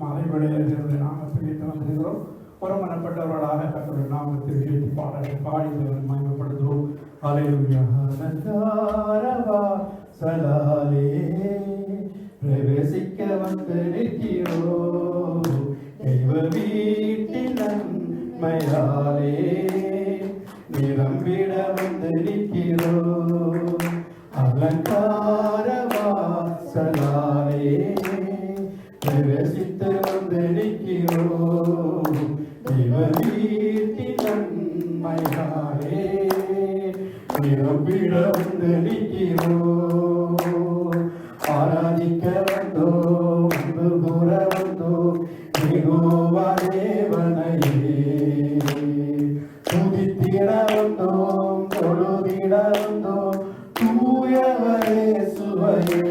மறைவிடையிலிருந்து நாங்கள் பிரித்து வந்திருக்கிறோம். ஒருமனப்பட்டவர்களாக கர்த்தருடைய நாமத்தில் உயர்த்தி பாடலை பாடி தேவனை மகிமைப்படுத்துவோம். ஹல்லேலூயா. சலாலே பிரவேசிக்க வந்து நிற்கிறோம், தெய்வ வீட்டின் நன்மையாலே நிரம்பிட வந்து நிற்கிறோம். அலங்கார வாசலாலே பிரவேசித்து வந்து நிற்கிறோம், தெய்வ வீட்டின் நன்மையாலே நிரம்பிட வந்து நிற்கிறோம். ஆராதிக்க வந்தோம், அன்பு கூற வந்தோம், யெகோவா தேவனையே துதித்திட வந்தோம், தொழுதிட வந்தோம், தூயவரே சுவையே.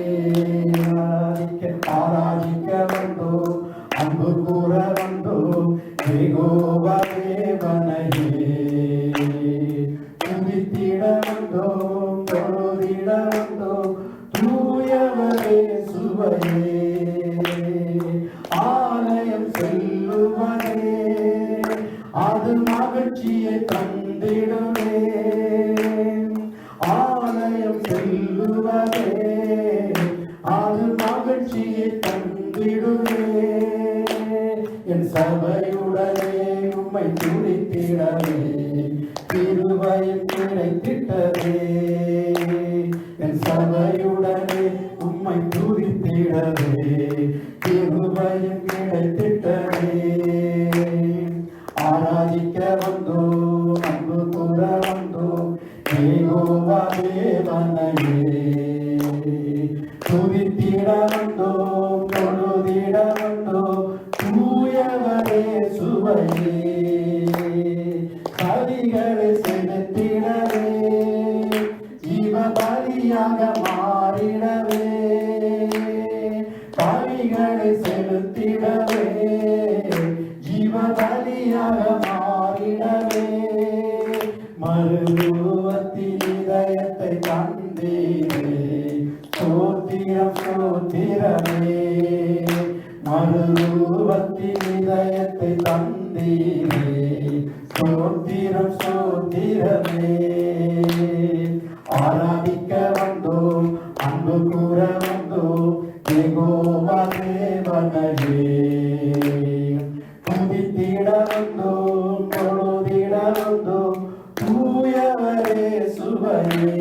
ஆராதிக்க வந்தோம், அன்பு கூற வந்தோம், யெகோவா தேவனையே துதித்திட வந்தோம், தொழுதிட வந்தோம், தூயவரே சுவையே. ஆலயம் செல்லுவதே அது மகிழ்ச்சியை தந்திடுவே, ஆலயம் செல்லுவதே அது மகிழ்ச்சியை தந்திடுவே. என் சபையுடனே உம்மை துதித்திடவே கிருபையும் கிடைத்திட்டதே, என் சபையுடனே உம்மை துதித்திடவே கிருபையும் கிடைத்திட்டதே. ஆராதிக்க வந்தோம், அன்பு கூற வந்தோம், யெகோவா தேவனையே துதித்திட வந்தோம், தொழுதிட வந்தோம், தூயவரே சுவையே. பலிகளை செலுத்திடவே ஜீவ பலியாக மாறிடவே, பலிகளை செலுத்திடவே ஜீவ பலியாக மாறிடவே. மறுரூபத்தின் இதயத்தை தந்தீரே, ஸ்தோத்திரம் ஸ்தோத்திரமே. மறுரூபத்தின் இதயத்தை தந்தீரே, ஸ்தோத்திரம் ஸ்தோத்திரமே. ஆராதிக்க வந்தோம், அன்பு கூற வந்தோம், யெகோவா தேவனையே துதித்திட வந்தோம், தொழுதிட வந்தோம், தூயவரே சுவையே.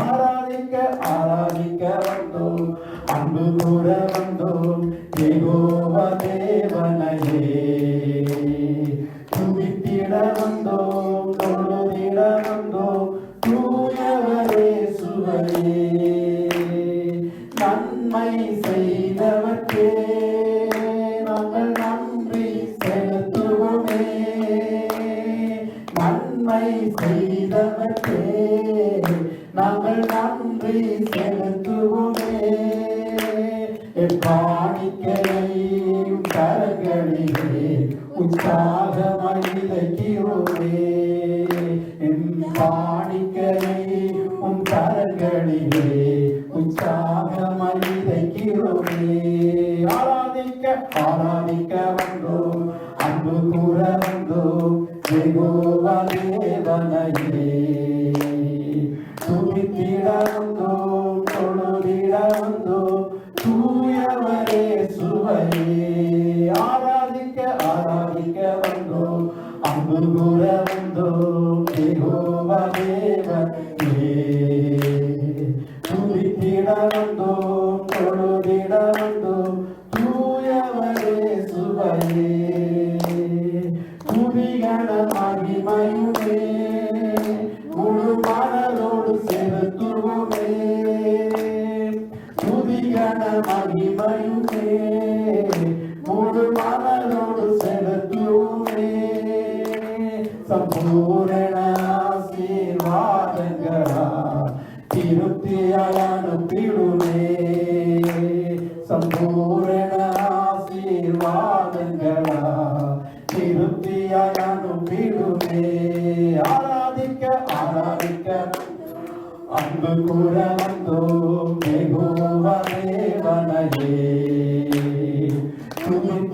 ஆராதிக்க ஆராதிக்க வந்தோம், அன்பு கூற வந்தோம், யெகோவா தேவனையே துதித்திட வந்தோம், தொழுதிட வந்தோம், தூயவரே சுவையே. நன்மை செய்தவர்க்கே நாங்கள் நன்றி செலுத்துவோமே, நன்மை செய்தவர்க்கே நாங்கள் நன்றி செலுத்துவோமே. காணிக்கையும் கரங்களிலே உற்சாகமாய் விதைக்கிறோமே, காணிக்கையை உம் கரங்களிலே உற்சாகமாய் விதைக்கிறோமே. ஆராதிக்க ஆராதிக்க வந்தோம், அன்பு கூற வந்தோம், யெகோவா தேவனையே துதித்திட வந்தோம், தொழுதிட வந்தோம், தூயவரே சுவையே. ஆராதிக்க ஆராதிக்க வந்தோம், அன்பு கூற வந்தோம், யெகோவா தேவனையே துதித்திட வந்தோம், தொழுதிட வந்தோம், தூயவரே சுவையே. துதிகன மகிமையுமே முழு மனதோடு செலுத்துவோமே, துதிகன மகிமையுமே முழு மனதோடு செலுத்துவோமே. சம்பூரண ஆசீர்வாதங்களா திருப்தியாய் அனுப்பிடுமே, சம்பூரண ஆசீர்வாதங்களா திருப்தியாய் அனுப்பிடுமே. ஆராதிக்க ஆராதிக்க அன்பு கூற வந்தோம், யெகோவா தேவனையே துதித்திட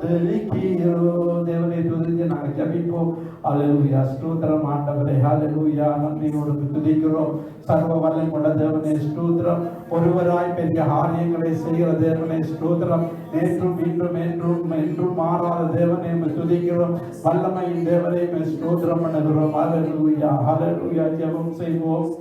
துதிக்கிறோம். தேவனை துதித்து நாங்கள் ஜெபிப்போம். அல்லேலூயா. ஸ்தோத்திரம் ஆண்டவரே. அல்லேலூயா. நன்றியோடு துதிக்கிறோம். சர்வ வல்லமையுள்ள தேவனே ஸ்தோத்திரம். ஒருவராய் பெரிய காரியங்களை செய்கிற தேவனே ஸ்தோத்திரம். நேற்றும் இன்றும் என்றும் என்றும் மாறாத தேவனே துதிக்கிறோம். வல்லமையின் தேவனே ஸ்தோத்திரம் பண்ணுகிறோம். அல்லேலூயா. அல்லேலூயா. ஜெபம் செய்வோம்.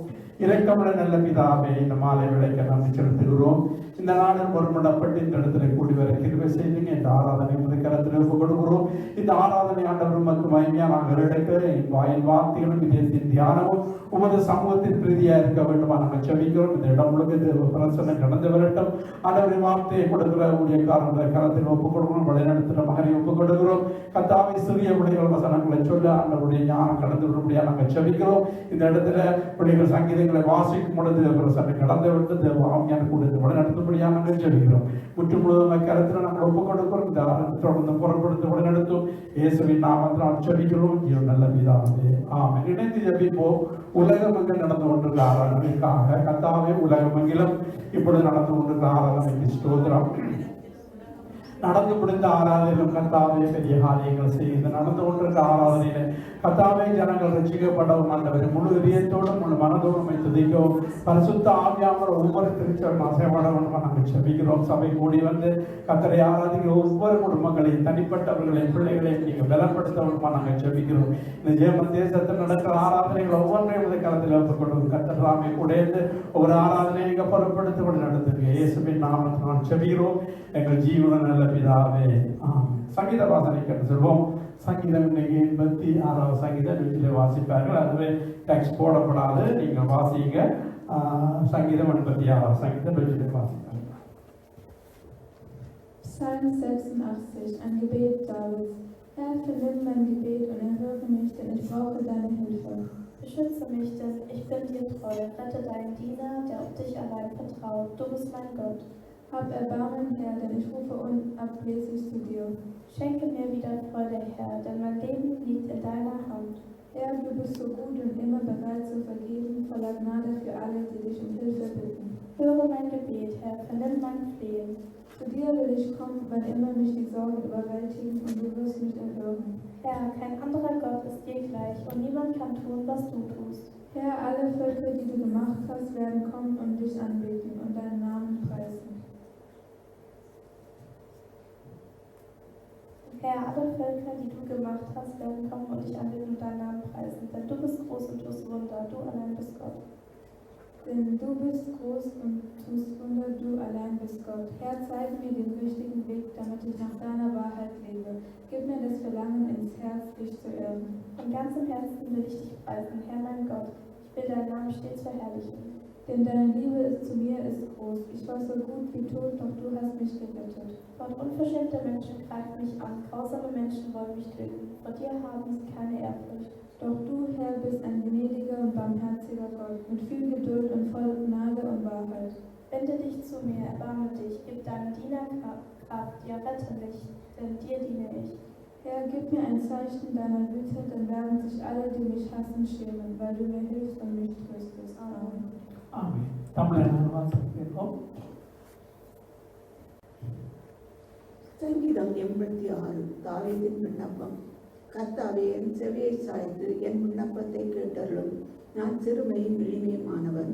இரக்கமுள்ள நல்ல பிதாவே, இந்த மாலை விளைக்க நன்றி செலுத்துகிறோம். இந்த நாளில் ஒருமனப்பட்டு இந்த இடத்துல கூடி வர கிருபை செய்துங்க. இந்த ஆராதனை உமது கரத்தில் ஒப்புக் கொடுக்கிறோம். இந்த ஆராதனை ஆண்டவர் உமக்கு மகிமையா நாங்கள் எடுக்க வாயின் வார்த்தைகளும் இதயத்தின் தியானமும் உமது சமூகத்தின் பிரீதியா இருக்க வேண்டுமா நாங்கள் செபிக்கிறோம். இந்த இடம் முழுக்க பிரசனை கடந்து வரட்டும். ஆண்டவரின் வார்த்தையை கொடுக்கிற ஊழியக்காரனுடைய கரத்தில் ஒப்புக் கொடுக்கிறோம். வழிநடத்துகிற மகனை ஒப்புக் கொடுக்கிறோம். கர்த்தாவே சிறிய விடைகள் வசனங்களை சொல்ல ஆண்டவருடைய ஞானம் கடந்து விடும்படியா நாங்கள் செபிக்கிறோம். இந்த இடத்துல பிள்ளைகள் சங்கீதங்களை வாசிக்கும் பொழுது பிரசனை கடந்து விட்டு தேவ ஆவியான கொடுத்து வழிநடத்தும்படியா நாங்கள் செபிக்கிறோம். முற்று முழுவதும் கருத்தில் நாங்கள் ஒப்புக் கொடுக்கிறோம். இந்த தொடர்ந்து புறப்படுத்த வழிநடத்தும் இயேசுவின் நாமத்தில் செபிக்கிறோம். நல்ல பிதாவே, ஆமென். இணைந்து ஜெபிப்போம். உலகமெங்கிலும் நடந்து கொண்டிருக்கிற ஆராதனைக்காக கர்த்தாவே, உலகமெங்கிலும் இப்பொழுது நடந்து கொண்டிருக்கிற ஆராதனைக்கு ஸ்தோத்திரம். நடந்து முடிந்த ஆராதனையிலும் கர்த்தாவே பெரிய காரியங்கள் செய்து நடந்து கொண்டிருக்கிற ஆராதனையில கர்த்தாவே ஜனங்கள் ரட்சிக்கப்படவும் ஆண்டவர் முழு இதயத்தோடும் முழு மனதோடும் துதிக்கவும் பரிசுத்த ஆவியானவர் ஒவ்வொரு திருச்சபையும் அசைப்படவும் நாங்கள் செபிக்கிறோம். சபை கூடி வந்து கர்த்தரை ஆராதிக்கிற ஒவ்வொரு குடும்பங்களையும் தனிப்பட்டவர்களையும் பிள்ளைகளையும் நீங்கள் பலப்படுத்தவும் நாங்கள் செபிக்கிறோம். இந்த ஜெர்மன் தேசத்தில் நடக்கிற ஆராதனைகள் ஒவ்வொன்றையும் இந்த காலத்தில் ஒப்புக்கொள்ளும். கர்த்தர் ராமே கூட ஒரு ஆராதனையை இங்கே பொருட்படுத்தி கொண்டு நடத்துங்க. இயேசுவின் நாமத்தில் நான் செபிக்கிறோம். எங்கள் ஜீவன நல்ல பிதாவே, ஆமென். சங்கீத வாசனைக்கு செல்வோம். சங்கீதம் இன்னைக்கு 86வது சங்கீதம் வீட்டில் வாசிப்பார்கள். அதுவே டெக்ஸ்ட் போடப்படாது. நீங்கள் வாசிங்க. சங்கீதம் 86வது சங்கீதம் வீட்டில் வாசிப்பார்கள். Psalm 86, ein Gebet Davids. Herr, vernimm mein Gebet und erhöre mich, denn ich brauche deine Hilfe. Beschütze mich, denn ich bin dir treu. Rette deinen Diener, der auf dich allein vertraut. Du bist mein Gott. Hab Erbarmen, Herr, denn ich rufe unablässig zu dir. Schenke mir wieder Freude, Herr, denn mein Leben liegt in deiner Hand. Herr, du bist so gut und immer bereit zu vergeben, voller Gnade für alle, die dich um Hilfe bitten. Höre mein Gebet, Herr, vernimm mein Flehen. Zu dir will ich kommen, wann immer mich die Sorgen überwältigen, und du wirst mich erhören. Herr, kein anderer Gott ist dir gleich, und niemand kann tun, was du tust. Herr, alle Völker, die du gemacht hast, werden kommen und dich anbeten und deinen Namen preisen. Herr, alle Völker, die du gemacht hast, werden kommen und dich anbeten und deinen Namen preisen. Denn du bist groß und tust Wunder, du allein bist Gott. Denn du bist groß und tust Wunder, du allein bist Gott. Herr, zeige mir den richtigen Weg, damit ich nach deiner Wahrheit lebe. Gib mir das Verlangen ins Herz, dich zu ehren. Von ganzem Herzen will ich dich preisen, Herr mein Gott. Ich will deinen Namen stets verherrlichen. Denn deine Liebe zu mir ist groß. Ich war so gut wie tot, doch du hast mich gerettet. Gott, unverschämte Menschen greifen mich an, grausame Menschen wollen mich töten. Vor dir haben sie keine Ehrfurcht. Doch du, Herr, bist ein gnädiger und barmherziger Gott, mit viel Geduld und voll Gnade und Wahrheit. Wende dich zu mir, erbarme dich, gib deinem Diener Kraft, ja rette mich, denn dir diene ich. Herr, gib mir ein Zeichen deiner Güte, dann werden sich alle, die mich hassen, schämen, weil du mir hilfst und mich tröstest. Amen. ஆமென். தமிழ் வாசிப்போம். சங்கீதம் 86 தாவீதின் விண்ணப்பம். கர்த்தாவே, என் செவியை சாய்த்து என் விண்ணப்பத்தை கேட்டருளும். நான் சிறுமையும் எளிமையுமானவன்.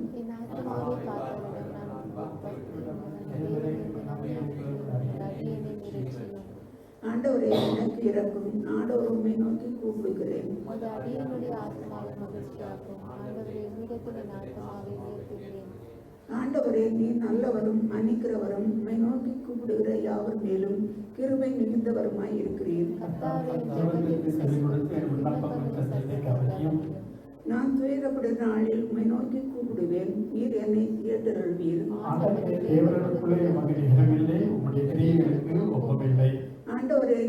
ஆண்டவரே, எனக்கு இறக்கும். நாடோறும் உம்மை நோக்கி கூப்பிடுகிறேன். ஆண்டவரே, நீ நல்லவரும் மன்னிக்கிறவரும், உம்மை நோக்கி கூப்பிடுகிற யாவர் மேலும் கிருபை மிகுந்தவருமாய் இருக்கிறீர். நான் துயரப்படுகிற நாளில் உம்மை நோக்கி கூப்பிடுவேன். நீர் என்னை கேட்டருள்வீர். ஆண்டவரே,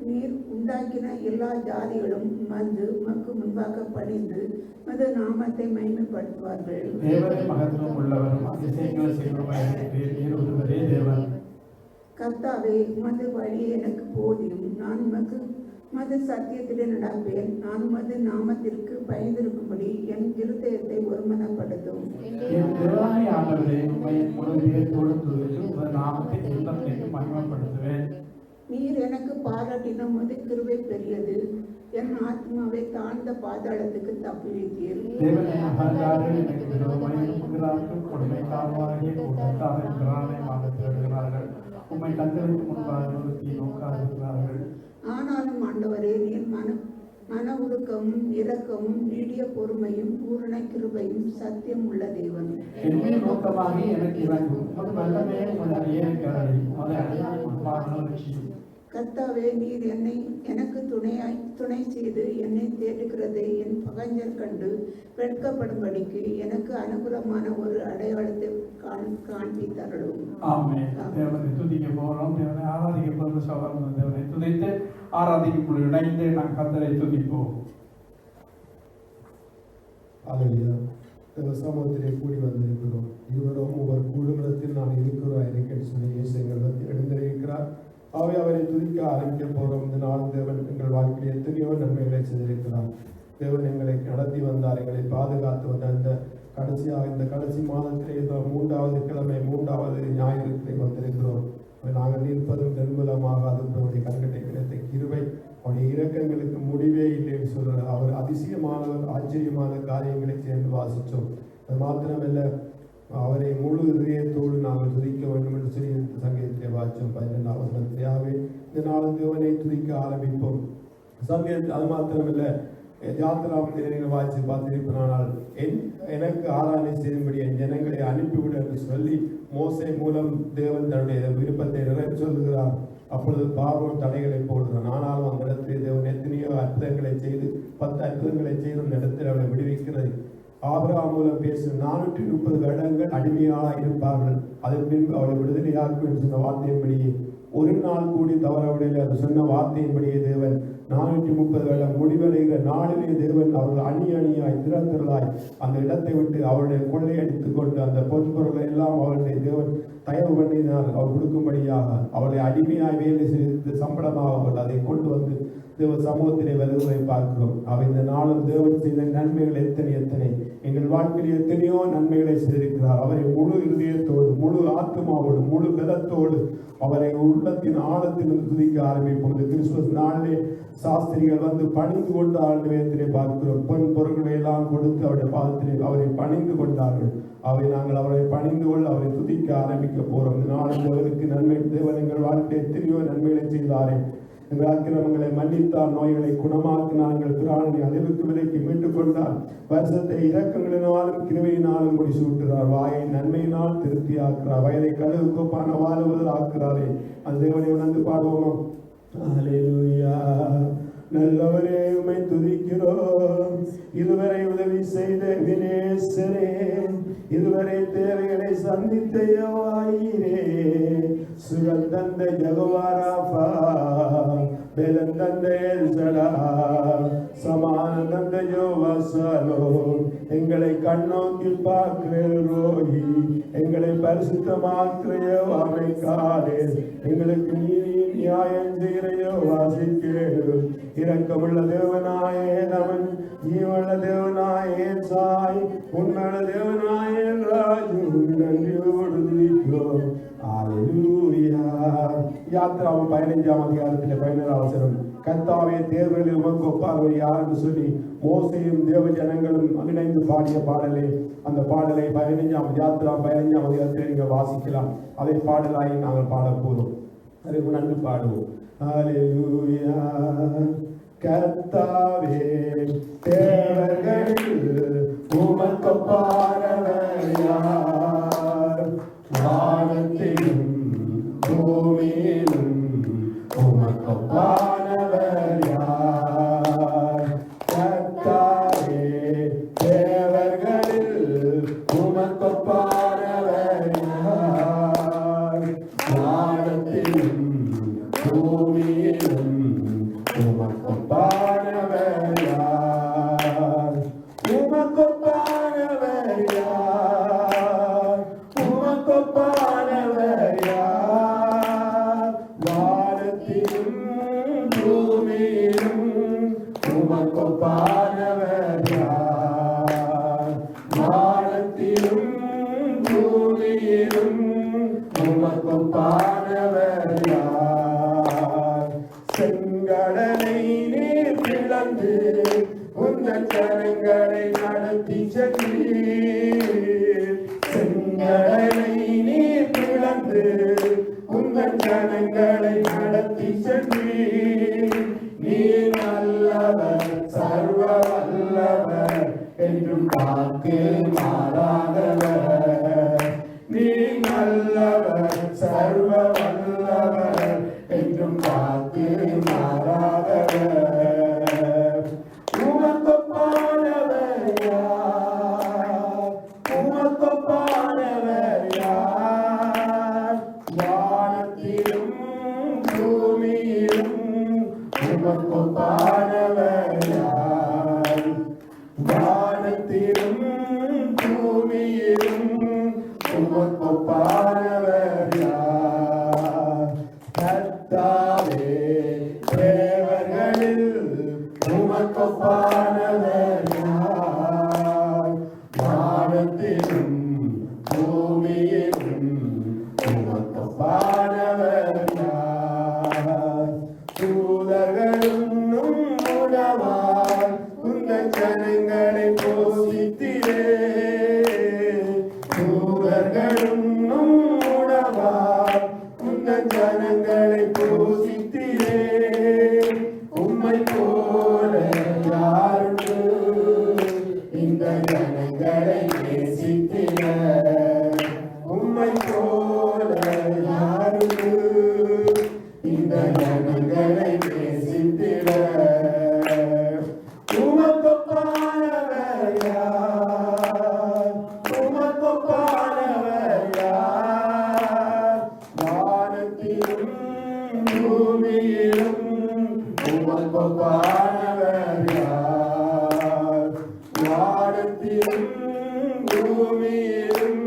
நீர் உண்டாக்கின எல்லா ஜாதிகளும் வந்து உமக்கு முன்பாக பணிந்து மது நாமத்தை மகிமைப்படுத்துவார்கள். கர்த்தாவே, உமது வழி எனக்கு போதியும். நான் உமக்கு மது சத்தியத்திலே நடப்பேன். நான் உமது நாமத்திற்கு பயந்திருக்கும்படி என் இருதயத்தை ஒருமனப்படுத்தும். நீர் எனக்கு பாராட்டின உமது கிருபை பெரியது. என் ஆத்மாவை தாழ்ந்த பாதாளத்துக்கு தப்புவித்தீர். தேவனை அகங்காரர்கள் எனக்கு விரோதமாய் எழுப்புகிறார்கள், கொடுமைக்காரராகிய கூட்டத்தார் என் பிராணனை தேடுகிறார்கள், உம்மை கண்களுக்கு முன்பாக நிறுத்தி நோக்காதிருக்கிறார்கள். ஆனாலும் ஆண்டவரே, நீர் மன உருக்கமும் இரக்கமும் நீடிய பொறுமையும் பூரண கிருபையும் சத்தியம் உள்ள தேவன். என்னை நோக்கமாகி எனக்கு இறங்கும், உமது வல்லமே உமது அடியேனுக்கு அருளி, உமது அடியேனுக்கு முன்பாக ரட்சியும். கர்த்தாவே, நீர் எனக்கு துணை செய்து என்னை தேடுகிறதை என் பகைஞர் கண்டு வெட்கப்படும்படிக்கு எனக்கு அனுகூலமான ஒரு அடையாளத்தை காண்பித்தருளும். ஆமென். தேவனை துதிக்க போகிறோம். தேவனை ஆராதிக்க போகிற சகோதரன் தேவனை துதித்து ஆராதிக்கும் இணைந்து நாம் கர்த்தரை துதிப்போம். அல்லேலூயா. தேவ சமூகத்திலே கூடி வந்திருக்கிறோம். இருவரும் ஒவ்வொரு குழுமத்தில் நாம் இருக்கிறோம் என்று சொல்லி இயேசு எங்கள் மத்தியில் எழுந்திருக்கிறார். அவரை துதிக்க ஆரம்பிக்க போகிறோம். இந்த நாள் தேவன் எங்கள் வாழ்க்கையில் எத்தனையோ நன்மைகளை செய்திருக்கிறார். தேவன் எங்களை நடத்தி வந்தார், எங்களை பாதுகாத்து வந்த இந்த கடைசி மாதத்திலே 3வது கிழமை 3வது ஞாயிறு வந்திருக்கிறோம். நாங்கள் நிற்பதும் நிர்மூலமாக அவருடைய கண்கட்டை கிடைத்த கிருபை, அவருடைய இரக்கங்களுக்கு முடிவே இல்லை என்று சொல்கிறார். அவர் அதிசயமானவர், ஆச்சரியமான காரியங்களை சேர்ந்து வாசித்தோம். அது மாத்திரமல்ல, அவரை முழு இதயத்தோடு நாங்கள் துதிக்க வேண்டும் என்று சொல்லி சங்கீதத்திலே வாசித்தோம். 12வது வசனத்திலே இந்த நாளும் தேவனை துதிக்க ஆரம்பிப்போம். சங்கீதத்தில் அது மாத்திரமல்ல, யாத்திராமத்தில் நீங்கள் வாசித்து பார்த்திருப்பானால், எனக்கு ஆராதனை செய்யும்படி என் ஜனங்களை அனுப்பிவிடு என்று சொல்லி மோசே மூலம் தேவன் தன்னுடைய விருப்பத்தை நிறைவேற்ற சொல்லுகிறார். அப்பொழுது பார்வோன் தடைகளை போடுகிறான். ஆனாலும் அந்த இடத்திலே தேவன் எத்தனையோ அற்புதங்களை செய்து 10 அற்புதங்களை செய்து அந்த இடத்தில் அவளை விடுவிக்கிறது. ஆபிரகாம் மூலம் பேச 430 வருடங்கள் அடிமையாக இருப்பார்கள், அதன் பின்பு அவளை விடுதலையாக்கும் என்று சொன்ன வார்த்தையின்படியே ஒரு நாள் கூடி தவறவிடலை. அது சொன்ன வார்த்தையின்படியே தேவன் 430 வருடம் முடிவடைகிற நாளிலே தேவன் அவர்கள் அணியாய் திரளாய் அந்த இடத்தை விட்டு அவருடைய கொள்ளையடித்துக் கொண்டு அந்த பொன்பொருளை எல்லாம் அவருடைய தேவன் தயவு பண்ணினார். அவர் கொடுக்கும்படியாக அவருடைய அடிமையாய் வேலை செய்து சம்பளமாக அவர்கள் அதை கொண்டு வந்து தேவ சமூகத்திலே வருவதை பார்க்கிறோம். அவை இந்த நாளும் தேவன் செய்த நன்மைகள் எத்தனை எங்கள் வாழ்க்கையில் எத்தனையோ நன்மைகளை செய்திருக்கிறார். அவரை முழு இதயத்தோடு, முழு ஆத்மாவோடு, முழு பலத்தோடு அவரை உள்ளத்தின் ஆழத்தில் துதிக்க ஆரம்பிப்போம். இந்த கிறிஸ்துமஸ் நாளிலே சாஸ்திரிகள் வந்து பணிந்து கொண்டு ஆண்டவரத்திலே பார்க்கிறோம். பொன் பொருட்களை எல்லாம் கொடுத்து அவருடைய பாதத்திலே அவரை பணிந்து கொண்டார்கள். நாங்கள் அவரை பணிந்து கொள்ள அவரை துதிக்க ஆரம்பிக்க போறோம். இந்த நாளில் தேவனுக்கு நன்மை, தேவன் எங்கள் வாழ்க்கையை எத்தனையோ நன்மைகளை செய்தாரே. எங்கள் அக்கிரமங்களை மன்னித்தார், நோய்களை குணமாக்கினார், எங்கள் பிராணனை அழிவுக்கு விலைக்கு மீட்டுக் கொண்டார், வருஷத்தை இரக்கங்களினாலும் கிருபையினாலும் முடிசூட்டுகிறார், வாயை நன்மையினால் திருப்தியாக்குறார், வயதை கழுவு கோப்பான வாழுவதில் ஆக்குறாரே. அந்த தேவனை உணர்ந்து பாடுவோமா? அல்லேலூயா. நல்லவரே, உம்மை துதிக்கிறோம். இதுவரை உதவி செய்த வினேசரே, இதுவரை தேவைகளை சந்தித்த யெகோவாயீரே, சுகம் தந்த யெகோவா ராஃபா, பலன் தந்த எல்சடா, சமாதானம் தந்த யெகோவா ஷாலோம், எங்களை கண்ணோக்கி பார்க்கிற ரோஹி, எங்களை பரிசுத்தமாக்குற யெகோவா காதேஸ், எங்களுக்கு நீதி நியாயம் செய்கிற யெகோவா சிக்கேலும், இரக்கமுள்ள தேவனாயே நமன், ஜீவனுள்ள தேவனாயே சாய், உண்மையுள்ள தேவனாயே ராஜு, நன்றியோடு துதிக்கிறோம். அல்லேலூயா. யாத்திராவும் 15ஆம் அதிகாரத்தில் 17ஆம் வசனம், கர்த்தாவே, தேவர்களில் உமக்கு ஒப்பானவர் யார் என்று சொல்லி மோசேயும் தேவ ஜனங்களும் இணைந்து பாடிய பாடலே. அந்த பாடலை 15ஆம் அதிகாரத்தில் நீங்கள் வாசிக்கலாம். அதை பாடலாய் நாங்கள் பாட போறோம். அதற்கு நன்றி பாடுவோம். அல்லேலூயா. கர்த்தாவே, தேவர்களில் உமக்கு ஒப்பானவர் யார்? வானத்திலும் பூமியிலும் உமக்கு ஒப்பானவர் யார்? கர்த்தாவே, தேவர்களில் உமக்கு ஒப்பானவர் யார்? வானத்திலும் பூமியிலும் உமக்கு ஒப்பானவர் யார்? உமக்கு ஒப்பானவர் யார்? உமக்கு ஒப்பானவர் யார்? வானத்திலும் பூமியிலும் உமக்கு ஒப்பானவர் யார்? வானத்திலும் பூமியிலும் உமக்கு ஒப்பானவர் யார்? நடத்தி சென்றீர். நீர் நல்லவர், சர்வ வல்லவர், என்றும் காக்கு மாறாதவர். நீர் நல்லவர், சர்வ வல்லவர், என்றும் காக்கு மாறாதவர். உமக்கொப்பானவர் யார்? உமக்கொப்பானவர் யார்? வானத்திலும் பூமியிலும் உமக்கொப்பானவர் யார்? வானத்திலும் பூமியிலும் உமக்கொப்பானவர் யார்? கர்த்தாவே, தேவர்களில் உமக்கொப்பானவர் யார்? வானத்திலும் பூமியிலும் உமக்கொப்பானவர் யார்? தூதர்களும் உணவால் உந்தன் ஜனங்களை போஷித்திரே. தூதர்களும் உணவால் உந்தன் ஜனங்களை போஷித்திரே. உம்மை போல யாருண்டு இந்த ஜனங்களை நேசித்திர? உம்மை போல யாருண்டு இந்த ஜனங்களை நேசித்திர? உமக்கொப்பானவர் யார்? உமக்கொப்பானவர் யார்? வானத்திலும் பூமியிலும் உமக்கொப்பானவர் யார்? வானத்திலும் பூமியிலும்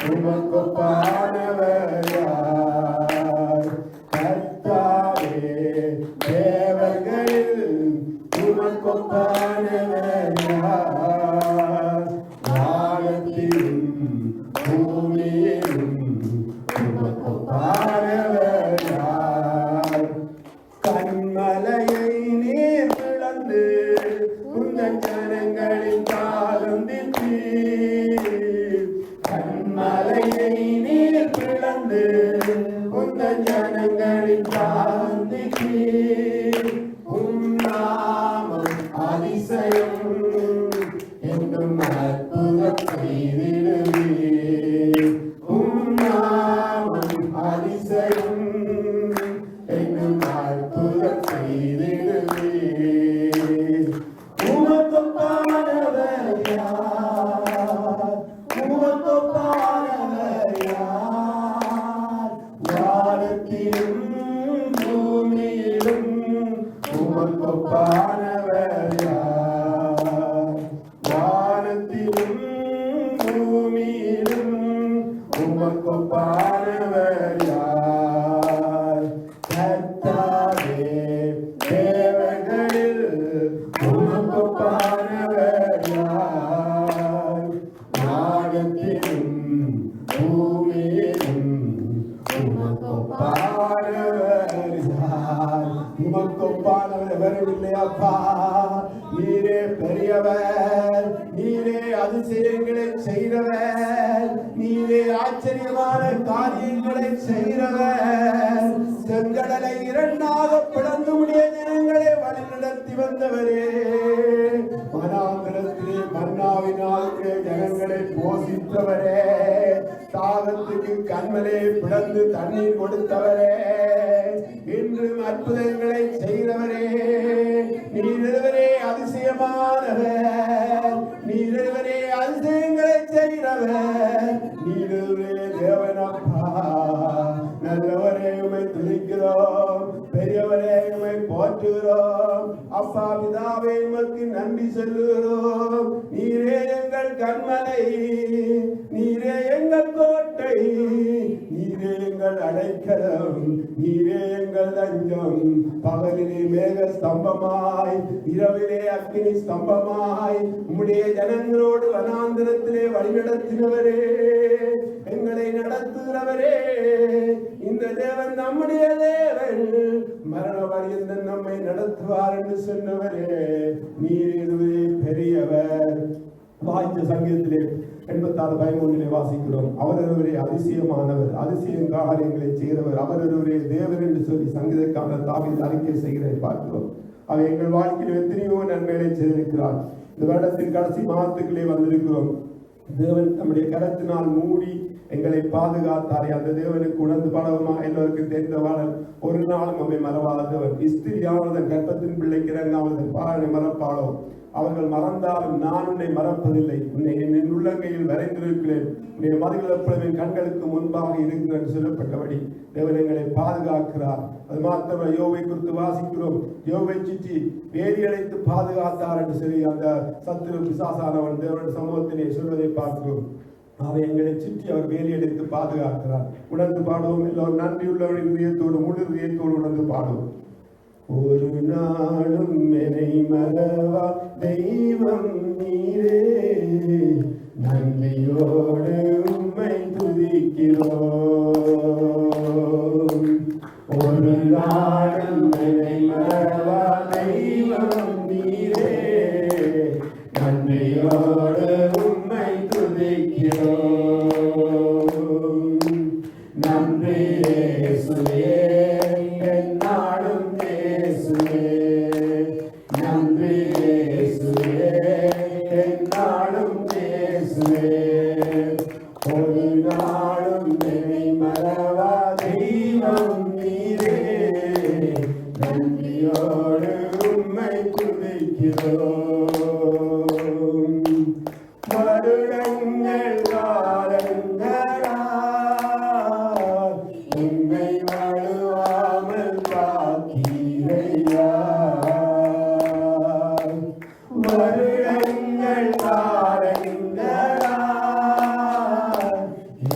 உமக்கொப்பானவர் யார்? கர்த்தாவே, தேவர்களில் உமக்கொப்பானவர் யார்? வானத்திலும் பூமியிலும் உமக்கொப்பானவர் யார்? கண்மலையை நீர் பிளந்து உந்தன் ஜனங்களின் காலம் தீர்த்தீர். கண்மலையை நீர் பிளந்து உந்தன் ஜனங்களின் காலம் தீர்த்தீர். உம் நாமம் அதிசயம் என்றும் அற்புதம் செய்திடுவீர். உம் நாமம் அதிசயம் என்னும் அற்புதம் செய்திடுவீர். உமக்கொப்பானவர் யார்? உமக்கொப்பானவர் யார்? வானத்திலும் பூமியிலும் உமக்கொப்பானவர் யார்? வானத்திலும் பூமியிலும் உமக்கொப்பானவர் யார்? கர்த்தாவே, தேவர்களில் உமக்கொப்பானவர் யார்? வானத்திலும் பூமியிலும் உமக்கொப்பானவர் யார்? உமக்கொப்பானவர் வரவில்லை அப்பா. நீரே பெரியவர், நீரே அதிசயங்களை செய்தவர், நீரே ஆச்சரியமான காரியங்களை செய்தவர். செங்கடலை இரண்டாக பிளந்து உடைய ஜனங்களை வழிநடத்தி வந்தவரே, வனாந்திரத்திலே மன்னாவினாலே ஜனங்களை போஷித்தவரே, தாகத்துக்கு கண்மலை பிளந்து தண்ணீர் கொடுத்தவரே, இன்றும் அற்புதங்களை செய்தவரே, நீரே அதிசயமானவர், நீரே அதிசயங்களை செய்தவர், நீரே தேவனப்பா. நல்லவரே, உம்மை துதிக்கிறோம், பெரியவரே, உம்மை போற்றுகிறோம். அப்பா பிதாவே, உமக்கு நன்றி சொல்லுகிறோம். நீரே எங்கள் கண்மலை, நீரே எங்கள் கோட்டை, நீரே எங்கள் அடைக்கலம், நீரே எங்கள் தஞ்சம். பகலிலே மேக ஸ்தம்பமாய், இரவிலே அக்கினி ஸ்தம்பமாய் உம்முடைய ஜனங்களோடு வனாந்திரத்திலே வழிநடத்தினவரே, எங்களை நடத்துகிறவரே. இந்த தேவன் நம்முடைய தேவன், மரண பரியந்தம் நம்மை நடத்துவார் என்று சொன்னவரே, நீர் இதுவே பெரியவர். வாய்ந்த சங்கீதத்திலே 86:13 வாசிக்கிறோம். அவர் ஒருவரே அதிசயமானவர், அதிசயம் காரியங்களை செய்கிறவர், அவர் ஒருவரே தேவர் என்று சொல்லி சங்கீதக்கான தாவீது அறிக்கை செய்கிறதை பார்க்கிறோம். அவர் எங்கள் வாழ்க்கையில் எத்தனையோ நன்மைகளை செய்திருக்கிறார். இந்த வருடத்தின் கடைசி மாதத்துக்களே வந்திருக்கிறோம். தேவன் நம்முடைய கரத்தினால் மூடி எங்களை பாதுகாத்தாரே. அந்த தேவனுக்கு உணர்ந்து பாடவமா எல்லோருக்கும் தெரிந்தவாளர் ஒரு நாளும் நம்மை மறவாதவர். இஸ்திரியானதன் கற்பத்தின் பிள்ளைக்கு இறங்காவதன் பாலனை மறப்பாளோ. அவர்கள் மறந்தாலும் நான் உன்னை மறப்பதில்லை, உன்னை என் உள்ளங்கையில் வரைந்திருக்கிறேன், உன்னுடைய மதிகளப்பளவின் கண்களுக்கு முன்பாக இருக்கிறேன் சொல்லப்பட்டபடி தேவன் எங்களை பாதுகாக்கிறார். அது மாத்திரம் யோவை குறித்து வாசிக்கிறோம். யோவை சுற்றி வேலி அடைத்து பாதுகாத்தார் என்று சொல்லி அந்த சத்துரு பிசாசானவன் தேவனுடைய சமூகத்திலே சொல்வதை பார்க்கிறோம். அதை எங்களை சுற்றி அவர் வேலி அடைத்து பாதுகாக்கிறார். உணர்ந்து பாடுவோம். எல்லோரும் நன்றியுள்ளவரின் இதயத்தோடு முழு இதயத்தோடு உணர்ந்து பாடுவோம். ஒரு நாளும் என்னை மறவா தெய்வம் நீரே, நன்றியோடு உம்மை துதிக்கிறோம். ஒரு நாளும் என்னை மறவா தெய்வம் நீரே, நன்றியோடு உம்மை துதிக்கிறோம். நன்றி இயேசுவே, எந்நாளும் இயேசுவே, நன்றி இயேசுவே, எந்நாளும் இயேசுவே. ஒரு நாளும் என்னை மறவா தெய்வம் நீரே, நன்றியோடு உம்மை துதிக்கிறோம். வருடங்கள் காலங்களால் உம்மை வழுவாமல் காத்தீரையா. வருடங்கள் காலங்களால்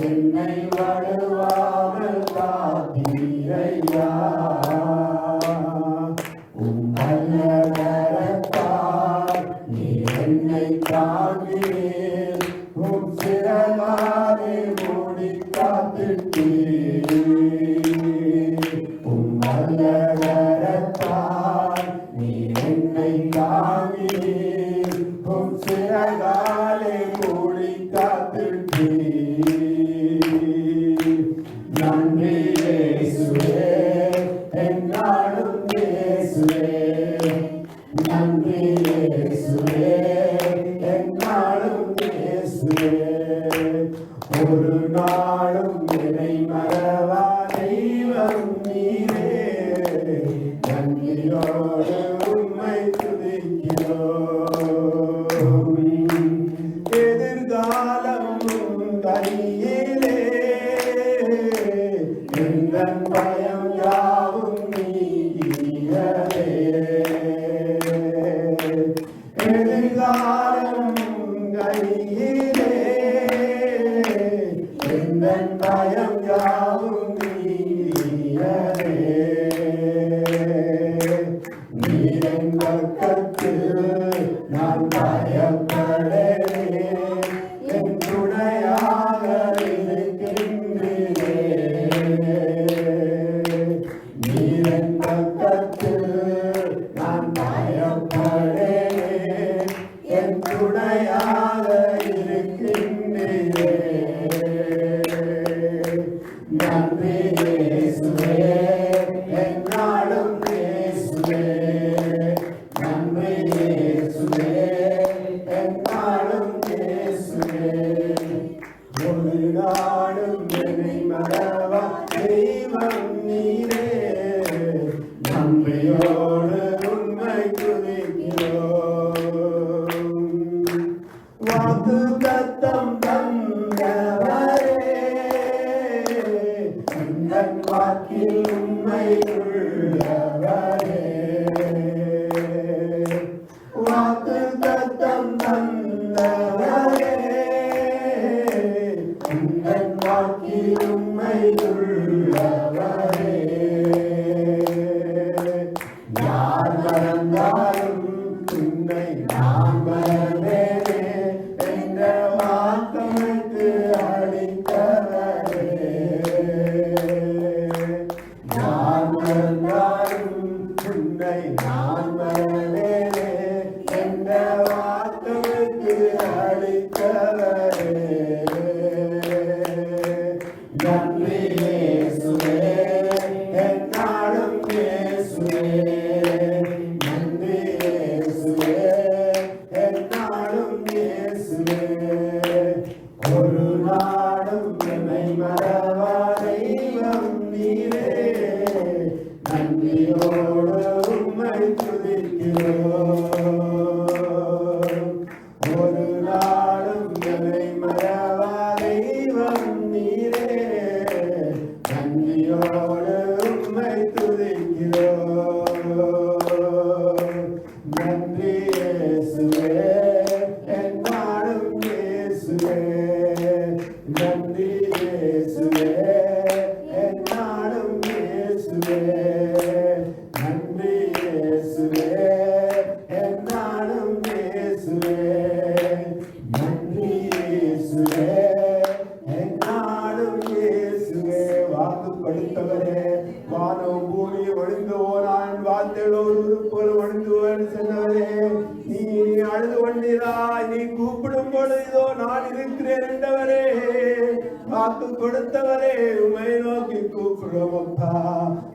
என்னை வழுவாமல் காத்தீரையா. உம் வல்லகரத்தால் நீர் என்னை தாங்கினீர், உம் சிறகாலே மூடி காத்திட்டீர். உம் வல்லகரத்தால் நீர் என்னை தாங்கினீர், உம் சிறகாலே மூடி காத்திட்டீர். நன்றி இயேசுவே, எந்நாளும் இயேசுவே, நன்றி இயேசுவே, எந்நாளும் இயேசுவே. ஒரு நாளும் என்னை மறவா தெய்வம் நீரே, நன்றியோடு உம்மை துதிக்கிறோம். எதிர்காலம் உம் கையிலே, எந்தன் பயம் யாவும் நீங்கியதே. எதிர்காலம் உம் கையிலே, எந்தன் பயம் யாவும் நீங்கியதே. நீர் என் பக்கத்தில் நான் பயப்படேன், என் துணையாக இருக்கின்றீரே. நீர் என் பக்கத்தில் நான் பயப்படேன், என் துணையாக இருக்கின்றீரே. நன்றி இயேசுவே, எந்நாளும் இயேசுவே, நன்றி இயேசுவே, எந்நாளும் இயேசுவே. ஒரு நாளும் என்னை மறவா தெய்வம் நீரே, நன்றியோடு உம்மை துதிக்கிறோம். வாக்குத்தத்தம் தந்தவரே, உந்தன் வாக்கில் உண்மை உள்ளவரே. வாக்குத்தத்தம் தந்தவரே, உந்தன் வாக்கில் உண்மை உள்ளவரே. யார் மறந்தாலும் உன்னை நான் மறவேனே, என்ற வாக்கமைத்து அளித்தவரே. யார் மறந்தாலும் உன்னை நான் மறவேனே, என்ற வாக்கமைத்து உம்மை துதிக்கிறோம். ஒரு நாளும் என்னை மறவா தெய்வம் நீரே, நன்றியோடு உம்மை துதிக்கிறோம். நன்றி இயேசுவே, என்னாலும் இயேசுவே, நன்றி இயேசுவே, என்னாலும் இயேசுவே, நன்றி இயேசுவே, என்னாலும் இயேசுவே, நன்றி இயேசுவே, என்னாலும் இயேசுவே. வாக்குப்படுத்தவரே, வானம் பூமி ஒழிந்து போனான், வார்த்தைகள் ஒரு உறுப்புகள் ஒழிந்து போன்னு சொன்னவரே, நீ அழுது கொண்டிராய், நீ கூப்பிடும் பொழுதோ நான் இருக்கிறேன் என்றவரே, வாக்கு கொடுத்தவரே, உமை நோக்கி கூப்பிடுவோம் அப்பா.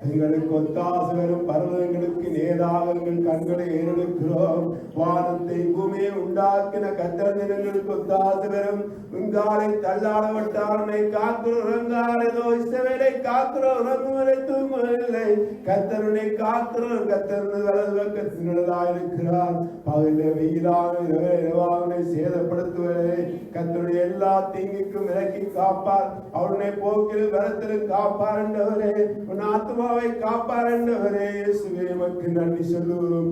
எங்களுக்கு ஒத்தாசை வரும் பர்வதங்களுக்கு நேராக எங்கள் கண்களை ஏறெடுக்கிறோம். வானத்தை பூமியை உண்டாக்கின கர்த்தர் எங்களுக்கு ஒத்தாசை வரும். உங்காலை தள்ளாடப்பட்டாரனை காக்கிறோம், உறங்காலதோ இஸ்ரவேலை காக்கிறோம், உறங்கும் வரை தூங்கவில்லை. கர்த்தருனை காக்கிறோம், கர்த்தர் வலது பக்கத்தில் இருக்கிறார். பகலிலே வெயிலான இரவாகனை சேதப்படுத்துவதை கர்த்தருடைய எல்லா தீங்குக்கும் விலக்கி காப்பார். அவருடைய போக்கில் வரத்திலும் காப்பார் என்றவரே, உன் ஆத்மாவை காப்பார் என்றவரே. இயேசுவே உமக்கு நன்றி சொல்லுகிறோம்.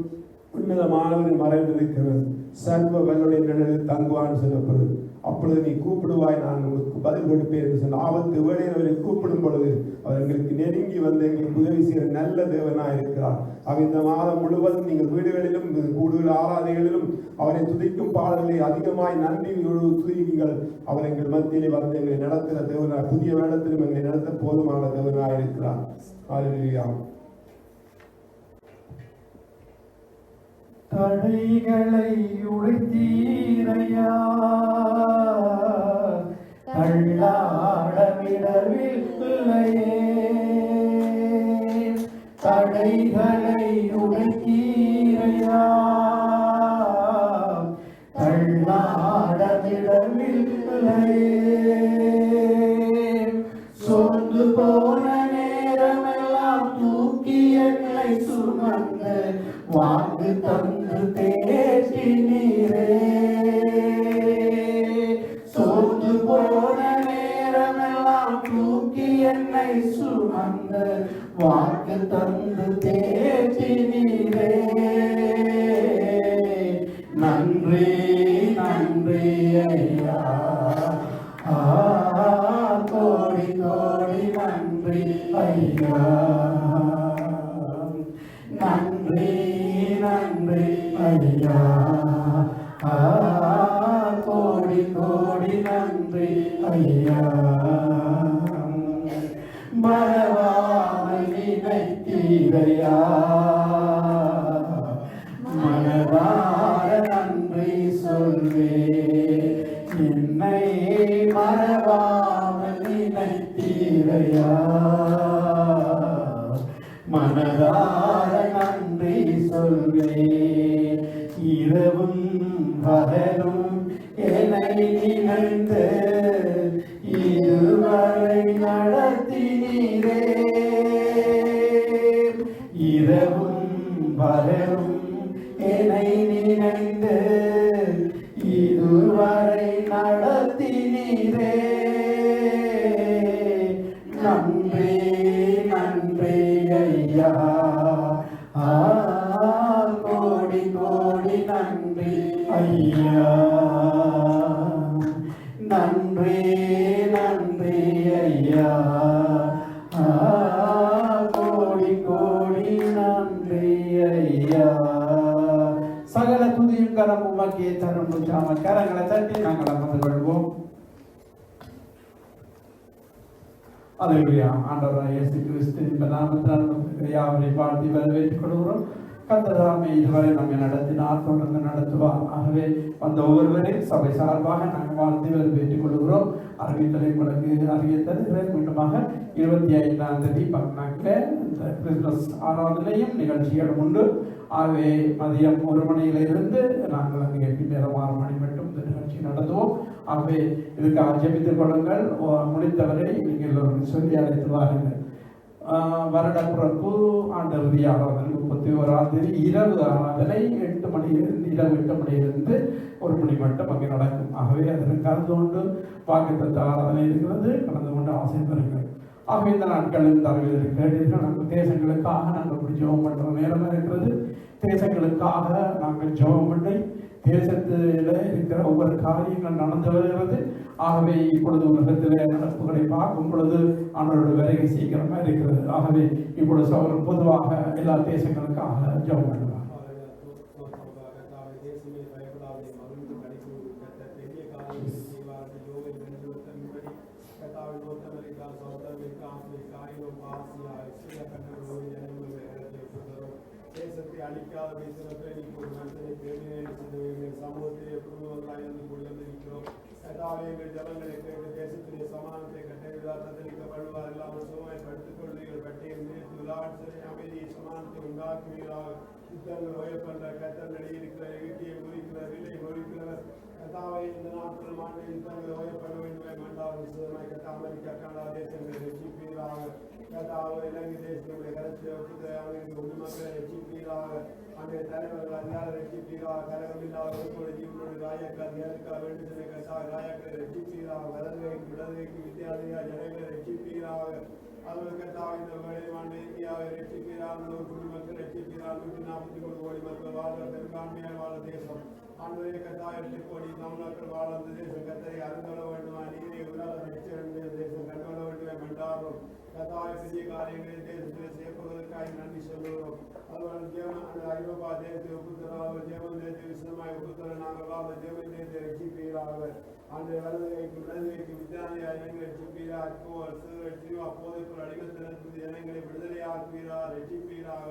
உன்னதமானவரின் மறைந்திருக்கிறது, சர்வ வல்லுடைய நிழலில் தங்குவான் சொல்லப்படுது. அப்பொழுது நீ கூப்பிடுவாய், நான் உங்களுக்கு பதில் கொடுப்பேன் என்று சொன்ன ஆபத்து வேளையில் அவரை கூப்பிடும் பொழுது அவர் எங்களுக்கு நெருங்கி வந்து எங்களுக்கு உதவி செய்கிற நல்ல தேவனாய் இருக்கிறார். இந்த மாதம் முழுவதும் நீங்கள் வீடுகளிலும் கூடுதல் ஆராதனைகளிலும் அவரை துதிக்கும் பாடல்களை அதிகமாய் நன்றியோடு துதிக்குங்கள். அவர் எங்கள் மத்தியிலே வந்து எங்களை நடத்துகிற தேவனாய், புதிய வேடத்திலும் எங்களை நடத்த போதுமான தேவனாய் இருக்கிறார். ஹல்லேலூயா. தடைகளை உடைத்தீரையா, தள்ளாடவிடவில்லையே. தடைகளை உடைத்தீரையா, தள்ளாடவிடவில்லையே. சோர்ந்து போன நேரமெல்லாம் தூக்கி என்னை சுமந்து வாக்கு தந்து தேற்றினீரே. சோர்ந்து போன நேரமெல்லாம் தூக்கி என்னை சுமந்து வாக்கு தந்து தேற்றினீரே. நன்றி நன்றி ஐயா, கோடி கோடி நன்றி ஐயா. நன்றி நன்றி ஐயா, கோடி கோடி நன்றி ஐயா. மறவாமல் நினைத்தீரையா, மனதார நன்றி சொல்வே. என்னை மறவாமல் நினைத்தீரையா, மனதார நன்றி சொல்வே. இரவும் பகலும் என்னை நினைந்து இதுவரை நடத்தினீரே. இரவும் பகலும் என்னை நினைந்து இதுவரை நடத்தினீரே. நன்றி நன்றி ஐயா, கோடி கோடி நன்றி ஐயா. நன்றி நன்றி ஐயா, கோடி கோடி நன்றி ஐயா. சகல துதியும் கரம் உமக்கே தரும். கரங்களை தட்டி நாங்கள் அமர்ந்து கொள்வோம். அல்லேலூயா. ஆண்டவராகிய இயேசு கிறிஸ்துவின் நாமத்தால் யாவரையும் வாழ்த்தி வரவேற்றுக் கொள்கிறோம். கர்த்தர் இதுவரை நம்மை நடத்தினார், தொடர்ந்து நடத்துவார். ஆகவே வந்த ஒவ்வொருவரையும் சபை சார்பாக நாங்கள் வாழ்த்தி வரவேற்றுக் கொள்கிறோம். அறிவித்தலை உங்களுக்கு அறிய தருகிறேன். மீண்டுமாக 25ஆம் தேதி பக்னாக்கில் இந்த கிறிஸ்துமஸ் ஆராதனையும் நிகழ்ச்சிகளும் உண்டு. ஆகவே மதியம் 1 மணியிலிருந்து நாங்கள் அங்கே பின்னர் 6 மணி மட்டும் இந்த நிகழ்ச்சி நடத்துவோம். ஆகவே இதுக்காக ஜெபித்துக் கொள்ளுங்கள். முடித்தவரை நீங்கள் எல்லோரும் சொல்லி அழைத்து வாருங்கள். வருடப்பிறப்பு ஆண்டவரி ஆராதனை 31ஆம் தேதி இரவு ஆராதனை 8 மணியிலிருந்து இரவு 8 மணியிலிருந்து 1 மணி மட்டும் அங்கே நடக்கும். ஆகவே அதில் கலந்து கொண்டு வாக்குத்தத்த ஆராதனை இருக்கிறது, கலந்து கொண்டு ஆசை பெறுங்கள். ஆகவே இந்த நாட்களில் தலைவர் கேட்டீர்கள். நம்ம தேசங்களுக்காக நாங்கள் ஜெபம் பண்ணுற நேரமாக இருக்கிறது. தேசங்களுக்காக நாங்கள் ஜெபம் பண்ணி தேசத்தில் இருக்கிற ஒவ்வொரு காரியங்கள் நடந்து வருகிறது. ஆகவே இப்பொழுது உலகத்திலே நடப்புகளை பார்க்கும் பொழுது அவனோட வருகை சீக்கிரமாக இருக்கிறது. ஆகவே இப்பொழுது அவர் பொதுவாக எல்லா தேசங்களுக்காக ஜெபம் பண்ணுவார். அழிக்காத பேசுகிறப்ப இன்னைக்கு ஒரு மனுஷனை தேவையான சமூகத்திலே குடும்பங்களாயிருந்து கூடி வந்திருக்கிறோம். கர்த்தாவே எங்கள் ஜனங்களை கேட்டு தேசத்திலே சமானத்தை கட்டவிழா தத்தளிக்கப்படுவார் இல்லாமல் சுகமாய் படுத்துக் கொள்வீர்கள். கட்டையில் நிறுத்தி விளாட்சனை அமைதியை சமானத்தை உண்டாக்குவீர்களாக. யுத்தங்கள் ஓயப்பன்ற கத்தல் நடிகிற ஈட்டியை முறிக்கிற விலை முறிக்கிறவர் கர்த்தாவை இந்த நாட்கள் மாண்ட யுத்தங்கள் ஓயப்பட வேண்டுமே மண்டாவது சுதமாய் கத்த அமெரிக்கா கனடா தேசங்களை ரட்சிப்பீர்களாக. கர்த்தாவை இலங்கை தேசங்களுடைய கருத்து அவர்களுக்கு உண்மக்களை ரட்சிப்பீர்களாக. அன்றைய தலைவர்கள் அதிகார ரட்சிப்பீர்களாக. கரகமில்லாத ஜீவனோடு ராயக்கார் ஏற்கா வேண்டுதலை கட்டா ராயக்கரை ரட்சிப்பீர்களாக. வலதுகைக்கு விடதுகைக்கு வித்தியாசையா ஜனங்களை ரட்சிப்பீர்களாக. அவர்கள் கர்த்தாவை இந்த வேலை ஆண்டு இந்தியாவை ரட்சிப்பீராக. குடிமக்கள் ரட்சிப்பீராக. 143 கோடி மக்கள் வாழ்ற பெரும்பான்மையாக வாழ தேசம் ஆண்டுடைய கர்த்தாவை 8 கோடி தமிழ்நாட்கள் வாழ அந்த தேசம் கத்தரை அறிந்துள்ள வேண்டுமா நீரை உலக ரட்சிய தேசம் கண்டுகொள்ள வேண்டுமே மண்டாரோம். கர்த்தாவை பெரிய காரியங்களை தேசத்தில் சேர்ப்பதற்காக நன்றி சொல்லுகிறோம். அவர்கள் ஜெவன் அந்த ஐரோப்பா தேசத்தை ஒப்புத்தராக ஜெவன் தேசத்தை விசனமாய் ஒப்புத்தர நாங்கள் வாழ ஜெவன் தேசத்தை ரட்சிப்பீராக. அன்றைய வலதுகைக்கு விடுதலைக்கு வித்தியாச இனங்களை ரட்சிப்பீராக. சிறுவா போதைக்குள் அடிமத்திலிருந்து ஜனங்களை விடுதலையாக்குவீராக ரட்சிப்பீராக.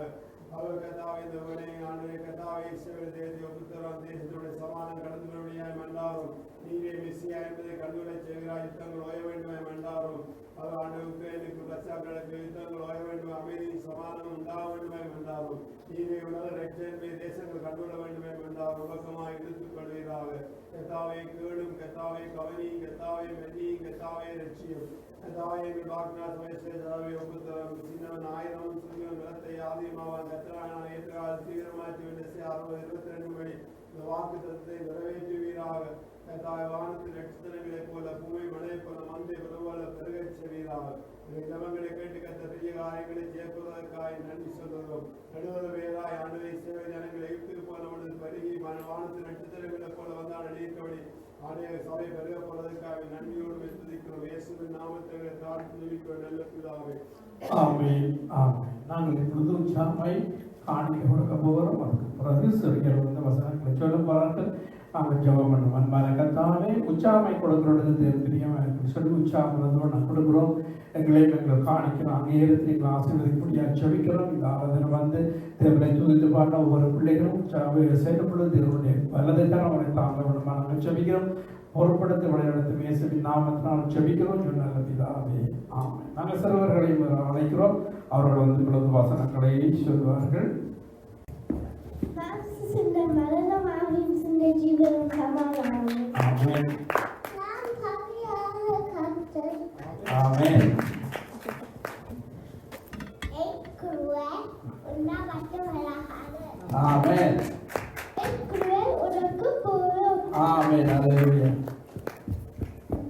அவர் கர்த்தாவை இந்த வேலை ஆண்டு கர்த்தாவை இஸ்ரவேல் தேசத்தை ஒப்புத்தரம் தேசத்துடைய சமாதானம் கடந்து வருவடியாய் மண்டாரும். நீரே மெஸ்ஸியா என்பதை கண்டுகொள்ள செய்கிறார். யுத்தங்கள் ஓய வேண்டுமாய் மண்டாரும். அவர் ஆண்டு உக்ரைனுக்கு ரஷ்யாக்களுக்கு யுத்தங்கள் ஓய வேண்டும் அமைதி சமாதானம் உண்டாக வேண்டுமாய் மண்டாரும். நீரே உலக ரட்சை தேசங்கள் கண்டுகொள்ள வேண்டுமாய் மண்டாரும். உலகமாய் இழுத்துக் கொள்வீராக. கர்த்தாவை கேடும் கர்த்தாவை கவனி கர்த்தாவை மெல்லி கர்த்தாவை ரட்சியும். கர்த்தாவை எங்கள் பாக்நாத் வயசேதாவை ஒப்புத்தரம் சின்னவன் 1000 சிறுவன் நிலத்தை ஆதியமாவான் கர்த்தரான ஏற்கால தீவிரமாற்றி வேண்டிய 622 மணி இந்த வாக்கு தத்துவத்தை நிறைவேற்றுவீராக. கர்த்தாவை வானத்தில் நட்சத்திரங்களைப் போல பூமி மழை போல மந்தை பருவால பெருகச் செய்வீராக. எங்கள் ஜபங்களை கேட்டு கத்த பெரிய காரியங்களை சேர்ப்பதற்காக நன்றி சொல்லுகிறோம். நடுவது வேறாய் ஆண்டுவை சேவை ஜனங்களை எகிப்துக்கு போன பொழுது பருகி வானத்தில் நட்சத்திரங்களைப் போல வந்தால் அழியிருக்கபடி ஆடைய சபை பெருக போனதற்காக நன்றியோடு துதிக்கிறோம். இயேசுவின் நாமத்தை தாழ்த்தி துதிக்கிறோம் நல்ல பிதாவே. ஆமென் ஆமென். நாங்கள் இப்பொழுது உற்சாகமாய் காணிக்கை கொடுக்க போகிறோம். அதுக்கு பிறகு சிறியர் வந்து வசனங்களை சொல்ல போறார்கள். நாங்கள் ஜெபம் பண்ணுவோம். அன்பான கர்த்தாவே உற்சாகமாய் கொடுக்கிறோடு பிரியமாக சொல்லி உற்சாகத்தோடு நான் கொடுக்குறோம். எங்களையும் எங்கள் காணிக்கை நாங்கள் ஏறுத்து எங்களை ஆசீர்வதிப்படியாக ஜெபிக்கிறோம். இந்த ஆராதனை வந்து தேவனை துதித்து பாட்ட ஒவ்வொரு பிள்ளைகளும் செல்லும் பொழுது தேவனுடைய வல்லதை தான் அவரை தாங்க வேண்டுமா நாங்கள் ஜெபிக்கிறோம். பொறுப்படுத்தி விளையாடுத்து இயேசுவின் நாமத்தினால் ஜெபிக்கிறோம். நல்ல பிதாவே ஆமென். நாங்கள் சிறுவர்களையும் அழைக்கிறோம். அவர்கள் வந்து இப்பொழுது வசனங்களை சொல்வார்கள். ஜீவனும் சமாதானம். ஆமென் நாம் கவியாக கர்த்தர் ஆமென். எக்குருவே உன்னதமானவராக. ஆமென் எக்குருவே உனக்கு போரும். ஆமென். ஹல்லேலூயா.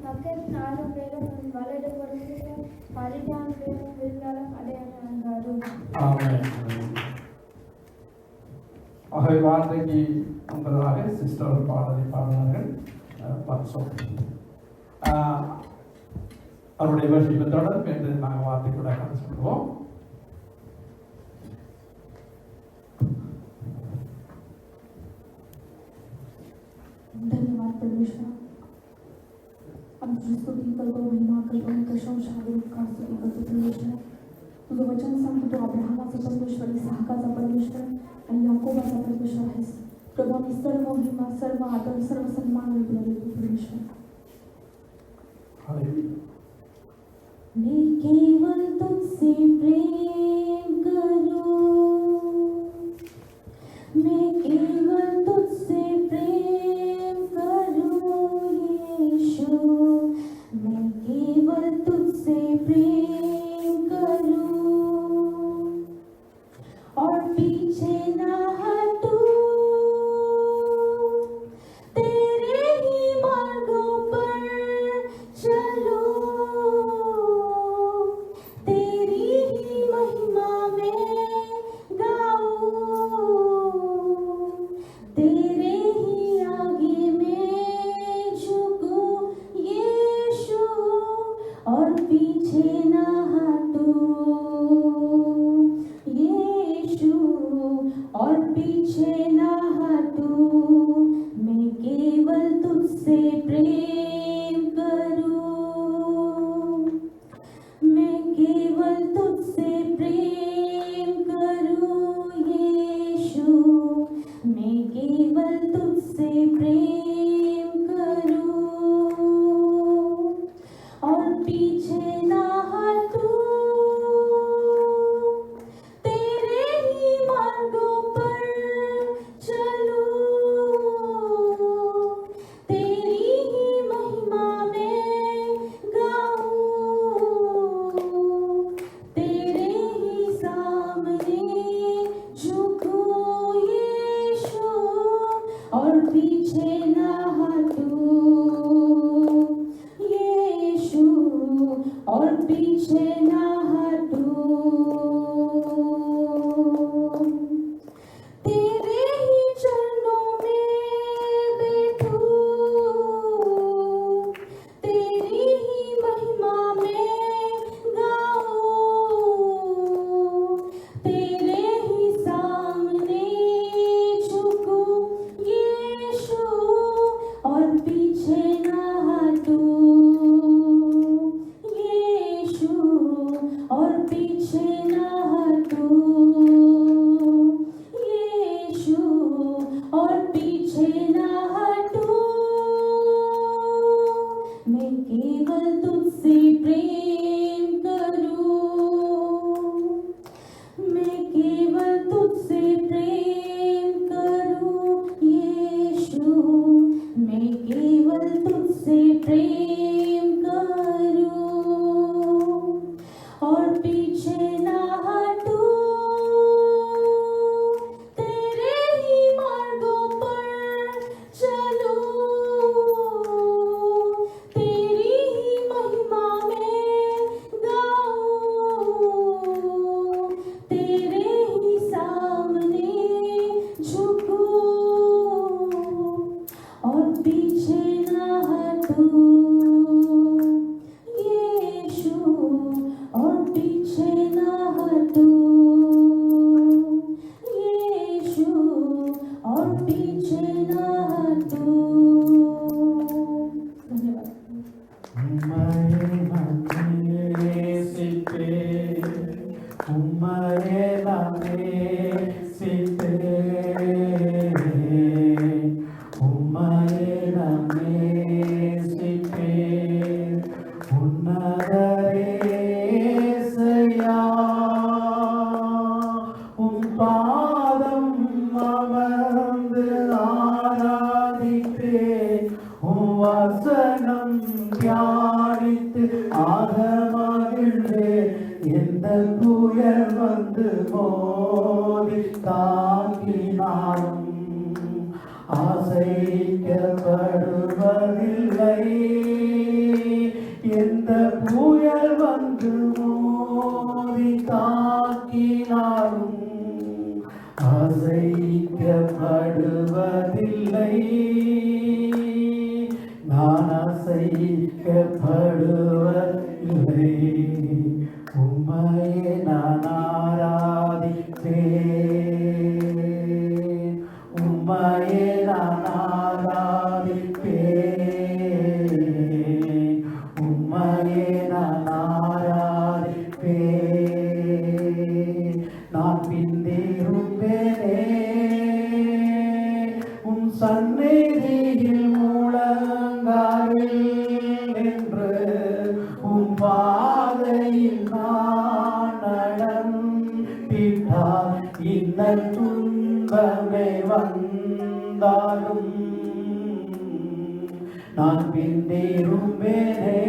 மக்கள் 4 பேரும் வலது கொடுத்து 14 பேரும் விருந்தாளம் அடையாளம். ஆமென். ஆகவே வார்த்தைக்கு முன்பதாக சிஸ்டர் பாடலை பாடினார்கள். அவருடைய வர்ஷிப்பை தொடர்ந்து என்று நாங்கள் வார்த்தை கூட சொல்லுவோம். धन्यवाद परमेश्वर, हम तुझे स्तुति करतो, महिमा करतो, प्रशंसा करतो, स्तुती करतो परमेश्वर. तुझं वचन सांगतो तू अब्राहमाचा परमेश्वर, इसहाकाचा परमेश्वर आणि याकोबाचा परमेश्वर आहेस. प्रभू आम्ही सर्व महिमा सर्व आदर सर्व सन्मान तुला देतो परमेश्वर. मैं केवल तुझसे प्रेम करूं, मैं केवल तुझसे प्रेम करूं यीशु, मैं केवल तुझसे प्रेम करूं. पीछे ना हटूं, तेरे ही मार्गों पर चलूं, तेरी ही महिमा में गाऊं, तेरे ही आगे में झुकूं यीशु, और पीछे ना हटूं यीशु, और पीछे ना हटूं, मैं केवल तुझसे प्रेम करूं, मैं केवल तुझसे प्रेम करूं यीशु, मैं केवल तुझसे प्रेम करूं, और पीछे ना हटूं, तेरे ही मार्गों पर चलूं, तेरी ही महिमा में गाऊं, तेरे ही सामने झुकूं यीशु, और पीछे ना हटूं यीशु, और पीछे ना हटूं, तेरे ही चरणों में बैठूं, तेरी ही महिमा में गाऊं, तेरे ही सामने झुकूं यीशु, और पीछे ना हटूं यीशु, और पीछे ना हटूं यीशु, और पीछे ना हटूं, मैं केवल तुझसे प्रेम करूं, मैं केवल तुझसे प्रेम करूं यीशु, मैं केवल तुझसे प्रेम करूं, और पीछे ना हटूं, तेरे ही मार्गों पर चलूं, तेरी ही महिमा में गाऊं, तेरे ही सामने झुकूं, और पीछे ना हटूं यीशु, और पीछे ना हटूं यीशु, और पीछे ना हटूं। धन्यवाद। வசனம் தியானித்து ஆகமகிழ்ந்தே எந்த புயல் வந்து மோதி தாக்கினாலும் அசைக்கப்படுவதில்லை. எந்த புயல் வந்து மோதி தாக்கினாலும் அசைக்கப்படுவதில்லை. நான் அசைக்கப்படுவதில்லை. உம்மையே நான் ஆராதிப்பேன். உம்மையே நான் ஆராதிப்பேன். உம்மையே நான் ஆராதிப்பேன். நான் பிந்திருப்பேனே உம் சந்நிதியில் முழங்காலில் நின்று உம் பாதையில் நான் நடந்திட்டால் இன்னல் துன்பமே வந்தாலும் நான் பிந்திருப்பேனே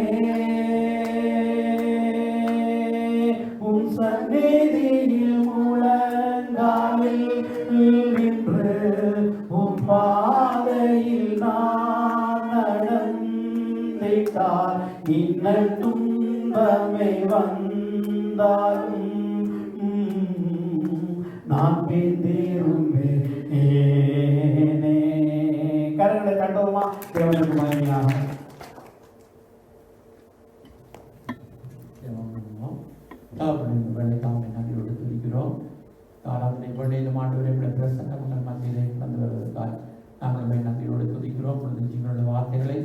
உம் சந்நிதியில் முழங்காலில் நின்று உம் பாதையில் நான் நடந்திட்டால் இன்ன துன்பமே வந்தாலும் நான் பிந்திரும்பேனே. கரங்களை தட்டுவோமா? தேவனுக்கு மகிமையாக. வெள்ளைக்காமனை நன்றியோடு துதிக்கிறோம். ஆராதனை வேளையிலும் ஆண்டவரை பிரசன்னம் உங்கள் மத்தியிலே கடந்து வருவதற்காக நாங்கள் நன்றியோடு துதிக்கிறோம். ஜீவனுள்ள வார்த்தைகளை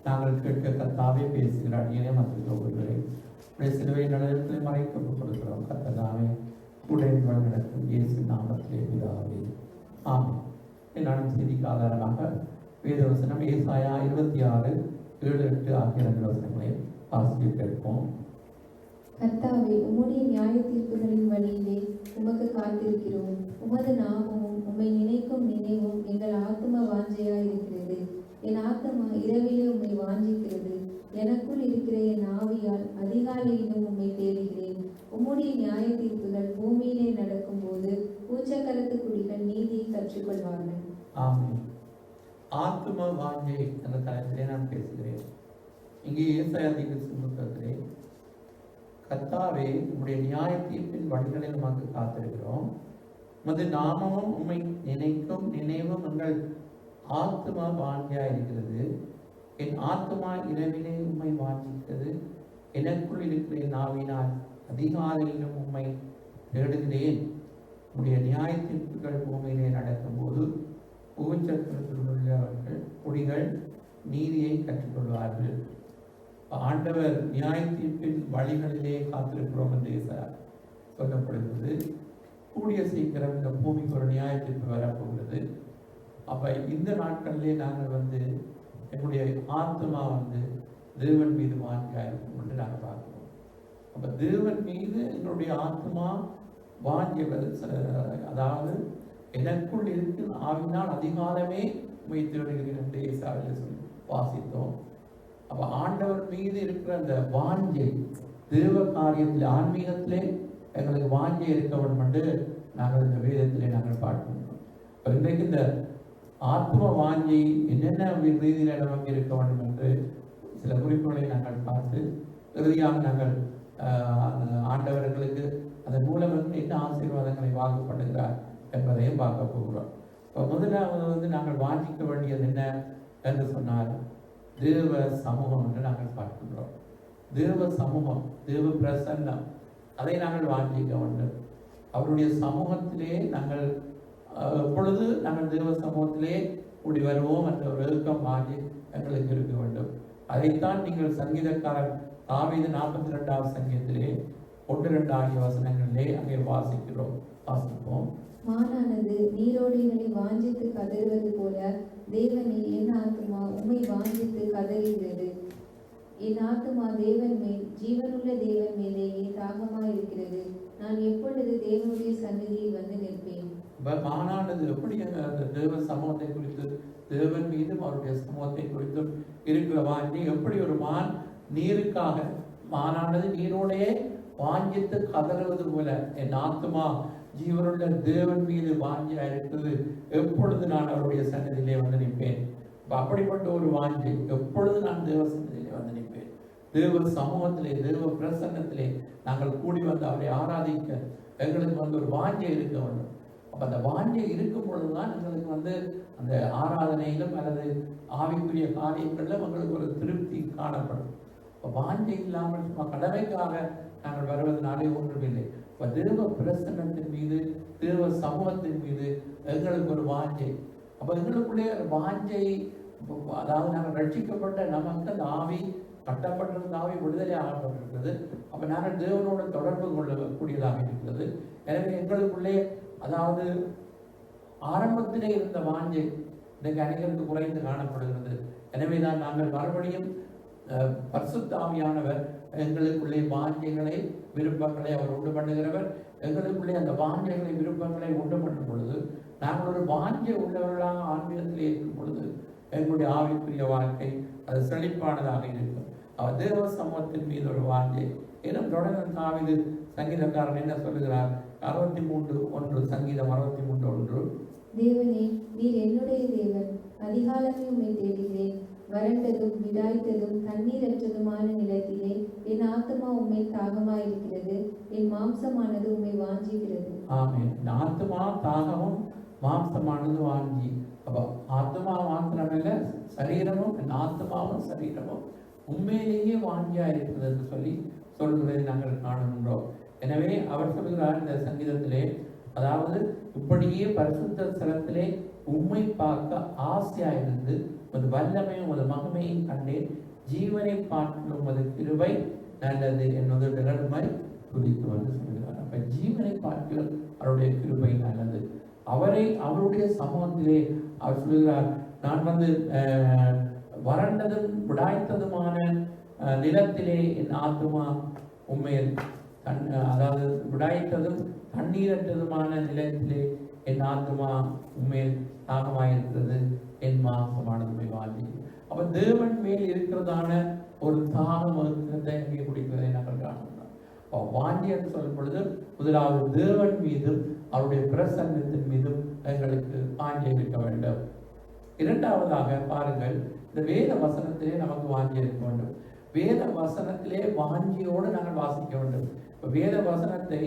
நாங்கள் கேட்க கர்த்தாவே பேசுகிறார். ஏனே மற்ற ஒருவரை சிலுவை நடனத்திலே மறைக்க கொடுக்கிறோம். கர்த்தாவே கூட நடக்கும் இயேசு நாமத்திலே பிதாவே ஆமென். நானும் செய்திக்கு ஆதாரமாக வேதவசனம் ஏசாயா 26, 7, 8 ஆகிய 2 வசனங்களை வாசித்து கேட்போம். கர்த்தாவே, உம்முடைய நியாய தீர்ப்புகளின் வழியிலே உமக்கு காத்திருக்கிறோம். உமது நாமமும் உம்மை நினைக்கும் நினைவும் எங்கள் ஆத்தும வாஞ்சையாயிருக்கிறது. என் ஆத்துமா இரவிலே உம்மை வாஞ்சிக்கிறது. எனக்குள் இருக்கிற என் ஆவியால் அதிகாலையிலும் உம்மை தேடுகிறேன். உம்முடைய நியாய தீர்ப்புகள் பூமியிலே நடக்கும் போது பூச்சக்கரத்து குடிகள் நீதியை கற்றுக்கொள்வார்கள். ஆமென். ஆத்தும வாஞ்சை என்ற தலைப்பிலே நான் பேசுகிறேன். இங்கே ஏசாயா புத்தகத்திலே கர்த்தாவே, உம்முடைய நியாய தீர்ப்பின் வழிகளை நமக்கு காத்திருக்கிறோம். உமது நாமமும் உம்மை நினைக்கும் நினைவும் எங்கள் ஆத்துமா வாஞ்சியா இருக்கிறது. என் ஆத்துமா இரவிலே உம்மை வாஞ்சிக்கிறது. எனக்குள் இருக்கிற என் ஆவினால் அதிகாலையிலும் உம்மை தேடுகிறேன். உம்முடைய நியாய தீர்ப்புகள் பூமியிலே நடக்கும் போது பூச்சக்கரத்தில் உள்ளவர்கள் குடிகள் நீதியை கற்றுக்கொள்வார்கள். ஆண்டவர் நியாய தீர்ப்பின் வழிகளிலே காத்திருக்கிறோம் என்று சொல்லப்படுகிறது. கூடிய சீக்கிரம் இந்த பூமிக்கு ஒரு நியாய தீர்ப்பு வரப்போகிறது. அப்ப இந்த நாட்களிலே நாங்கள் எங்களுடைய ஆத்மா தேவன் மீது வாஞ்சியா இருக்கும் என்று நாங்கள் பார்க்கிறோம். அப்ப தேவன் மீது எங்களுடைய ஆத்மா வாஞ்சியது, அதாவது எனக்குள் இருக்கும் ஆவினால் அதிகாரமே உம்மை தேடுகிறேன் என்று ஏசாயாவில் சொல்லி வாசித்தோம். அப்ப ஆண்டவர் மீது இருக்கிற அந்த வாஞ்சை, தேவ காரியத்தில் ஆன்மீகத்திலே எங்களுக்கு வாஞ்சை இருக்க வேண்டும் என்று நாங்கள் இந்த வேதத்திலே நாங்கள் பார்க்கின்றோம். இன்றைக்கு இந்த ஆத்ம வாஞ்சை என்னென்ன ரீதியில் நமக்கு இருக்க வேண்டும் என்று சில குறிப்புகளை நாங்கள் பார்த்து இறுதியாக நாங்கள் ஆண்டவர்களுக்கு அதன் மூலம் என்ன ஆசீர்வாதங்களை வாங்கப்படுகிறார் என்பதையும் பார்க்க போகிறோம். இப்போ முதலாவது நாங்கள் வாஞ்சிக்க வேண்டியது என்ன என்று சொன்னால் தேவ சமூகம் என்று நாங்கள் பார்க்கின்றோம். தேவ சமூகம், தேவ பிரசன்னம், அதை நாங்கள் வாஞ்சிக்க வேண்டும். அவருடைய சமூகத்திலே நாங்கள் எப்பொழுது நாங்கள் தேவ சமூகத்திலே கூடி வருவோம் என்ற ஒரு ஏக்கம் வாஞ்சி எங்களுக்கு இருக்க வேண்டும். அதைத்தான் நீங்கள் சங்கீதக்காரர் தாவீது 42வது சங்கீதத்திலே 1-2 ஆகிய வசனங்களிலே அங்கே வாசிப்போம். மானானது நீரோடைகளை வாஞ்சித்து கதறுவது போல தேவனே, என் ஆத்துமா உம்மை வாஞ்சித்து கதறுகிறது. என் ஆத்துமா தேவன் மேல், ஜீவனுள்ள தேவன் மேலேயே தாகமாயிருக்கிறது. நான் எப்பொழுது தேவனுடைய சந்நிதியில் வந்து நிற்பேன். மானானது எப்படி அந்த தேவ சமூகத்தை குறித்து, தேவன் மீதும் அவருடைய சமூகத்தை குறித்தும் இருக்கிற வாஞ்சி எப்படி ஒரு மான் நீருக்காக, மானானது நீரோடையே வாஞ்சித்து கதறுவது போல என் ஆத்துமா ஜீவனுள்ள தேவன் மீது வாஞ்சியா இருக்கிறது. எப்பொழுது நான் அவருடைய சன்னதியிலே வந்து நிற்பேன். அப்படிப்பட்ட ஒரு வாஞ்சை, எப்பொழுது நான் தேவ சன்னதியிலே வந்து நிற்பேன். தேவ சமூகத்திலே, தேவ பிரசன்னத்திலே நாங்கள் கூடி வந்து அவரை ஆராதிக்க எங்களுக்கு ஒரு வாஞ்சை இருக்க வேண்டும். அப்ப அந்த வாஞ்சை இருக்கும் பொழுதுதான் எங்களுக்கு அந்த ஆராதனையிலும் அல்லது ஆவிக்குரிய காரியங்களிலும் எங்களுக்கு ஒரு திருப்தி காணப்படும். வாஞ்சை இல்லாமல் சும்மா கடமைக்காக நாங்கள் வருவதனாலே ஒன்றுமில்லை. இப்போ தேவ பிரசன்னத்தின் மீது, தேவ சமூகத்தின் மீது எங்களுக்கு ஒரு வாஞ்சை. அப்போ எங்களுக்குள்ளே வாஞ்சை, அதாவது நாங்கள் ரட்சிக்கப்பட்ட நமக்கு அந்த ஆவி, கட்டப்பட்டிருந்த ஆவி விடுதலை ஆகப்பட்டிருக்கிறது. அப்போ நாங்கள் தேவனோட தொடர்பு கொள்ளக்கூடியதாக இருக்கிறது. எனவே எங்களுக்குள்ளே, அதாவது ஆரம்பத்திலே இருந்த வாஞ்சை இன்றைக்கு அனைவருக்கு குறைந்து காணப்படுகிறது. எனவே தான் நாங்கள் மறுபடியும் பரிசுத்த ஆவியானவர் எங்களுக்குள்ளே வாஞ்சைகளை, விருப்பங்களை அவர் உண்டு பண்ணுகிறவர். எங்களுக்குள்ளே அந்த வாஞ்சைகளை, விருப்பங்களை உண்டு பண்ணும் பொழுது நாங்கள் ஒரு வாஞ்சை உள்ளவர்களாக ஆன்மீகத்திலே இருக்கும் பொழுது எங்களுடைய ஆவிக்குரிய வாழ்க்கை அது செழிப்பானதாக இருக்கும். அவர் தேவ சமூகத்தின் மீது ஒரு வாஞ்சை. இன்னும் தொடர்ந்து தாவீது சங்கீதக்காரன் என்ன சொல்லுகிறார்? 63:1 சங்கீதம் 63:1. தேவனே, நீர் என்னுடைய தேவன். அதிகாலமே உம்மை தேடுகிறேன். வறண்டதும் விடாய்த்ததும் தண்ணீரற்றதுமான நிலத்திலே என் ஆத்துமா உம்மை தாகமாயிருக்கிறது. என் மாம்சமானது உம்மை வாஞ்சிக்கிறது. ஆமென். இந்த ஆத்மா தாகமும் மாம்சமானது வாஞ்சி. அப்போ ஆத்மா மாத்திரமல்ல, சரீரமும் ஆத்மாவும் சரீரமும் உண்மையிலேயே வாஞ்சியா இருக்கிறது என்று சொல்கிறதை நாங்கள் காணுகின்றோம். எனவே அவர் சொல்கிறார் இந்த சங்கீதத்திலே, அதாவது இப்படியே பரிசுத்த ஸ்தலத்திலே உம்மை பார்க்க ஆசையா இருந்து ஒரு வல்லமையும் ஒரு மகிமையும் கண்டேன். ஜீவனை பார்க்கும் உமது கிருபை நல்லது என்னது நிகழ்மை துதித்து வந்து சொல்கிறார். அப்ப ஜீவனை பார்க்க அவருடைய கிருபை நல்லது. அவருடைய சமூகத்திலே அவர் சொல்கிறார், நான் வந்து வறண்டதும் விடாய்த்ததுமான நிலத்திலே என் ஆத்துமா உண்மையில் அதாவது விடாய்த்ததும் தண்ணீரற்றதுமான நிலத்திலே என் ஆத்துமா உண்மையில் தாகமாயிருக்கிறது. என் மாம்சமானது வாஞ்சி. அப்ப தேவன் மேல் இருக்கிறதான ஒரு தாகம் இங்கே குடிக்கிறதை நாங்கள் காணுகிறோம். வாஞ்சி என்று சொல்லும் பொழுது முதலாவது தேவன் மீதும் அவருடைய பிரசன்னத்தின் மீதும் எங்களுக்கு வாஞ்சி இருக்க வேண்டும். இரண்டாவதாக பாருங்கள், இந்த வேத வசனத்திலே நமக்கு வாஞ்சி இருக்க வேண்டும். வேத வசனத்திலே வாஞ்சியோடு நாங்கள் வாசிக்க வேண்டும். இப்போ வேத வசனத்தை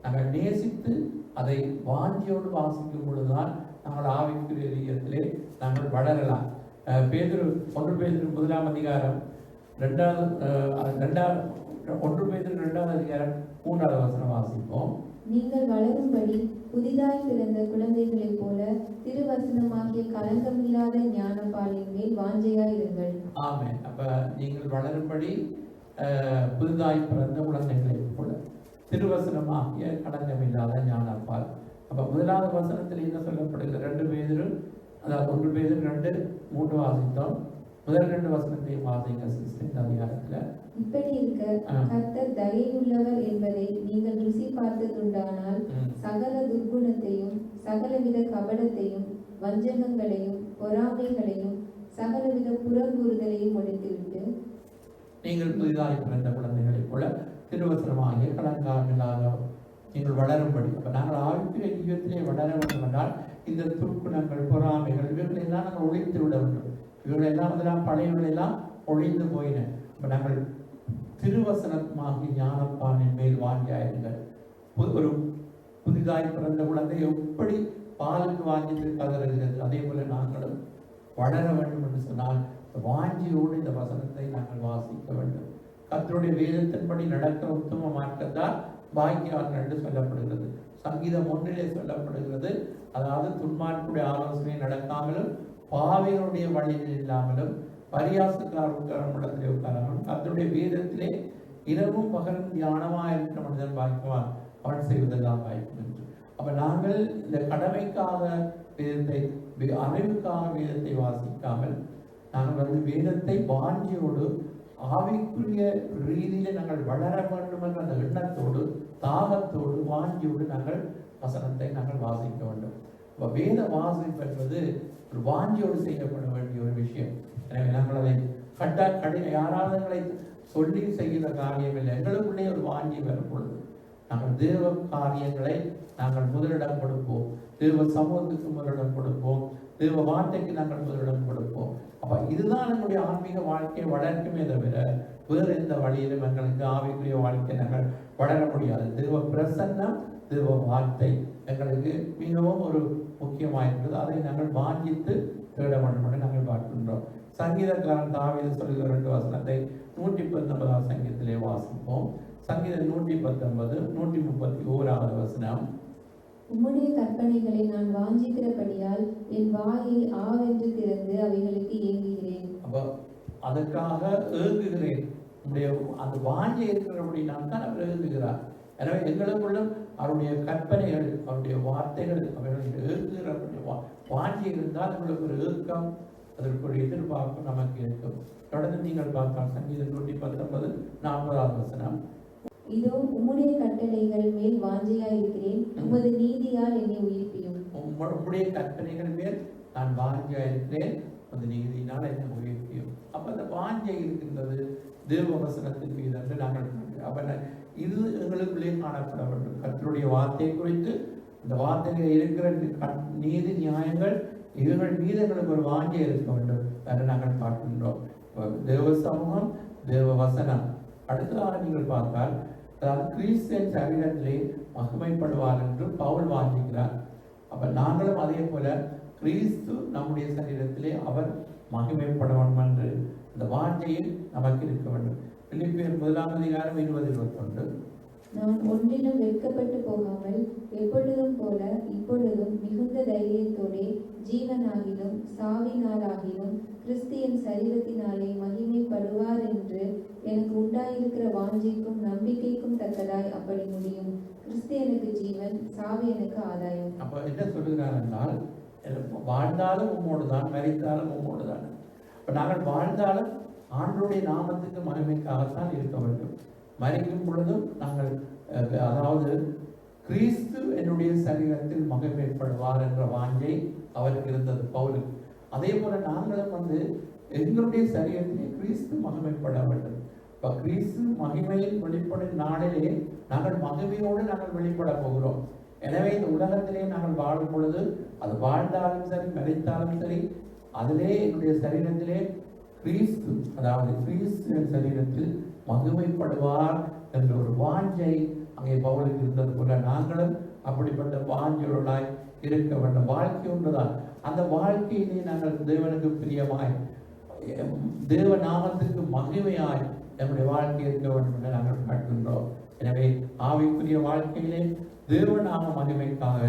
நாங்கள் நேசித்து அதை வாஞ்சியோடு வாசிக்கும் பொழுதுதான் நாங்கள் ஆவிக்குரிய ரீதியிலே நாங்கள் வளரலாம். 1 பேதுரு 1 அதிகாரம் 2வது அதிகாரம் 3வது வசனம் வாசிப்போம். நீங்கள் வளரும்படி புதிதாய் பிறந்த குழந்தைகளைப் போல திருவசனமாகிய கலங்கமில்லாத ஞானப்பாலின் மேல் வாஞ்சையாயிருங்கள். ஆமென். அப்ப நீங்கள் வளரும்படி புதிதாய் பிறந்த குழந்தைகளைப் போல திருவசனமாகிய கலங்கமில்லாத ஞானப்பால். அப்ப முதலாவது வசனத்தில் என்ன சொல்லப்படுகிறது? 2 பேதுரு, அதாவது 1 பேதுரு 2:3 வாசித்தோம். முதல் 2 வசனத்தையும் வாசிங்க சிஸ்டர். இந்த அதிகாரத்துல இப்படி இருக்க கர்த்தர் தயையுள்ளவர் என்பதை நீங்கள் ருசி பார்த்ததுண்டானால் சகல துர்குணத்தையும் சகலவித கபடத்தையும் வஞ்சகங்களையும் பொறாமைகளையும் சகலவித புறங்கூறுதலையும் ஒழித்துவிட்டு நீங்கள் புதிதாய் பிறந்த குழந்தைகளைப் போல திருவசனமாகிய கலங்காமில்லாத நீங்கள் வளரும்படி. அப்ப நாங்கள் ஆவிக்குரிய ஜீவத்திலே வளர வேண்டும் என்றால் இந்த துர்க்குணங்கள் பொறாமைகள் இவைகளெல்லாம் நாங்கள் ஒழித்து விட வேண்டும். இவைகளெல்லாம் அதெல்லாம் பழையவர்களெல்லாம் ஒழிந்து போயின. இப்போ நாங்கள் திருவசனமாகிய ஞானப்பானின் மேல் வாங்கியாயிருங்கள். ஒரு புதிதாய் பிறந்த குழந்தை எப்படி பாலுக்கு வாங்கிட்டு கதறுகிறது, அதே போல நாங்களும் வளர வேண்டும் என்று சொன்னால் வாஞ்சியோடு இந்த வசனத்தை நாங்கள் வாசிக்க வேண்டும். கர்த்தருடைய வேதத்தின்படி நடக்கிற உத்தம மார்க்கத்தால் பாக்கியவான்கள் என்று சொல்லப்படுகிறது. சங்கீதம் 1 சொல்லப்படுகிறது, அதாவது துன்மார்க்குடைய ஆலோசனை நடக்காமலும் பாவிகளுடைய வழியில் இல்லாமலும் பரியாசக்காரத்திலே உட்காராமலும் கர்த்தருடைய வேதத்திலே இரவும் பகலும் தியானமாக இருக்கிற மனிதன் பாக்கியவான், அவன் செய்வதெல்லாம் பாய்க்கும் என்று. அப்ப நாங்கள் இந்த கடமைக்காக வேதத்தை, அறிவுக்காக வேதத்தை வாசிக்காமல் நாங்கள் வேதத்தை வாஞ்சியோடு ஆவிக்குரிய ரீதியில நாங்கள் வளர வேண்டும் என்ற அந்த எண்ணத்தோடு தாகத்தோடு வாஞ்சியோடு நாங்கள் வசனத்தை நாங்கள் வாசிக்க வேண்டும். வேத வாசிப்பு என்பது ஒரு வாஞ்சியோடு செய்யப்பட வேண்டிய ஒரு விஷயம். எனவே நாங்கள் அதை யாராவது சொல்லி செய்கிற காரியம் இல்லை. எங்களுக்குள்ளே ஒரு வாஞ்சி வரும் பொழுது நாங்கள் தேவ காரியங்களை நாங்கள் முதலிடம் கொடுப்போம், தேவ சமூகத்துக்கு முதலிடம் கொடுப்போம், தேவ வார்த்தைக்கு நாங்கள் முதலிடம் கொடுப்போம். அப்ப இதுதான் நம்முடைய ஆன்மீக வாழ்க்கையை வளர்க்குமே தவிர வேறு எந்த வழியிலும் எங்களுக்கு ஆவிக்குரிய வாழ்க்கை நாங்கள் வளர முடியாது. தேவ பிரசன்னம், தேவ வார்த்தை எங்களுக்கு மிகவும் ஒரு முக்கியமாயிருக்கிறது. அதை நாங்கள் வாஞ்சித்து தேட வேண்டும் என்று நாங்கள் பார்க்கின்றோம். சங்கீதக்காரன் தாவீது சொல்கிற 2 வசனத்தை 119 சங்கீதத்திலே வாசிப்போம். சங்கீதம் 119 131 வசனம். உம்முடைய கற்பனைகளை நான் வாஞ்சிக்கிறபடியால் என் வாயை ஆவென்று திறந்து அவைகளுக்கு ஏங்குகிறேன். அப்போ அதற்காக ஏங்குகிறேன். நம்முடைய அந்த வாஞ்சி இருக்கிறபடினால் தான் அவர் ஏங்குகிறார். எனவே எங்களுக்குள்ளும் அவருடைய கற்பனைகள், அவருடைய வார்த்தைகள், அவர்களுடைய ஏங்குகிற வாஞ்சி இருந்தால் உங்களுக்கு ஒரு ஏக்கம், அதற்கு ஒரு எதிர்பார்ப்பு நமக்கு இருக்கும். தொடர்ந்து நீங்கள் பார்த்தால் சங்கீதம் 119 40 வசனம். இதோ உம்முடைய கட்டளைகள் மேல் வாஞ்சையாயிருக்கிறேன், உமது நீதியால் என்னை உயிர்ப்பியும். உம்முடைய கற்பனைகள் மேல் நான் வாஞ்சையாயிருக்கிறேன், உமது நீதியினால் என்னை உயிர்ப்பியும். அப்ப அந்த வாஞ்சை இருக்கின்றது தேவ வசனத்தின் மீது என்று நாங்கள் அப்ப இது எங்களுக்குள்ளே காணப்பட வேண்டும். கர்த்தருடைய வார்த்தையை குறித்து இந்த வார்த்தையில் இருக்கிற நீதி நியாயங்கள் இவர்கள் மீது எங்களுக்கு ஒரு வாஞ்சை இருக்க வேண்டும் என்று நாங்கள் பார்க்கின்றோம். தேவ சமூகம், தேவ வசனம். அடுத்ததாக நீங்கள் பார்த்தால், அதாவது கிறிஸ்தியன் சரீரத்திலே மகிமைப்படுவார் என்று பவுல் வாஞ்சிக்கிறார். அப்ப நாங்களும் அதே போல கிறிஸ்து நம்முடைய சரீரத்திலே அவர் மகிமைப்பட வேண்டும் என்று இந்த வாஞ்சையில் நமக்கு இருக்க வேண்டும். பிலிப்பியர் 1:20-21. நான் ஒன்றிலும் வெட்கப்பட்டு போகாமல் எப்பொழுதும் போல இப்பொழுதும் மிகுந்த தைரியத்தோடே ஜீவனாகிலும் சாவினாலாகிலும் கிறிஸ்தியன் சரீரத்தினாலே மகிமைப்படுவார் என்று எனக்கு உண்டாயிருக்கிற வாஞ்சைக்கும் நம்பிக்கைக்கும் தக்கதாய் அப்படி முடியும். கிறிஸ்தியனுக்கு ஜீவன், சாவி எனக்கு ஆதாயம். அப்ப என்ன சொல்லுகிறார் என்றால், வாழ்ந்தாலும் உம்மோடு தான், மரித்தாலும் உம்மோடு தான். இப்ப நாங்கள் வாழ்ந்தாலும் ஆண்டவருடைய நாமத்துக்கு மகிமைக்காகத்தான் இருக்க வேண்டும். மரிக்கும் பொழுதும் நாங்கள் அதாவது கிறிஸ்து என்னுடைய சரீரத்தில் மகிமைப்படுவார் என்ற வாஞ்சை அவருக்கு இருந்தது, பவுலுக்கு. அதே போல நாங்களும் எங்களுடைய சரீரத்திலே கிறிஸ்து மகிமைப்பட வேண்டும். இப்ப கிறிஸ்து மகிமையில் வெளிப்படும் நாளிலே நாங்கள் மகிமையோடு நாங்கள் வெளிப்பட போகிறோம். எனவே இந்த உலகத்திலே நாங்கள் வாழும் பொழுது, அது வாழ்ந்தாலும் சரி மரித்தாலும் சரி, அதிலே என்னுடைய சரீரத்திலே கிறிஸ்து, அதாவது கிறிஸ்து சரீரத்தில் மகிமைப்படுவார் என்ற ஒரு வாஞ்சை அங்கே பவுலுக்கு இருந்தது போல நாங்களும் அப்படிப்பட்ட வாஞ்சையுடனாய் இருக்க வேண்டும். வாழ்க்கை ஒன்றுதான். அந்த வாழ்க்கையிலே நாங்கள் தேவனுக்கு பிரியமாய், தேவ நாமத்துக்கு மகிமையாய் நம்முடைய வாழ்க்கை இருக்க வேண்டும் என்று நாங்கள் பார்க்கின்றோம். எனவே ஆவிக்குரிய வாழ்க்கையிலே தேவநாம மகிமைக்காக,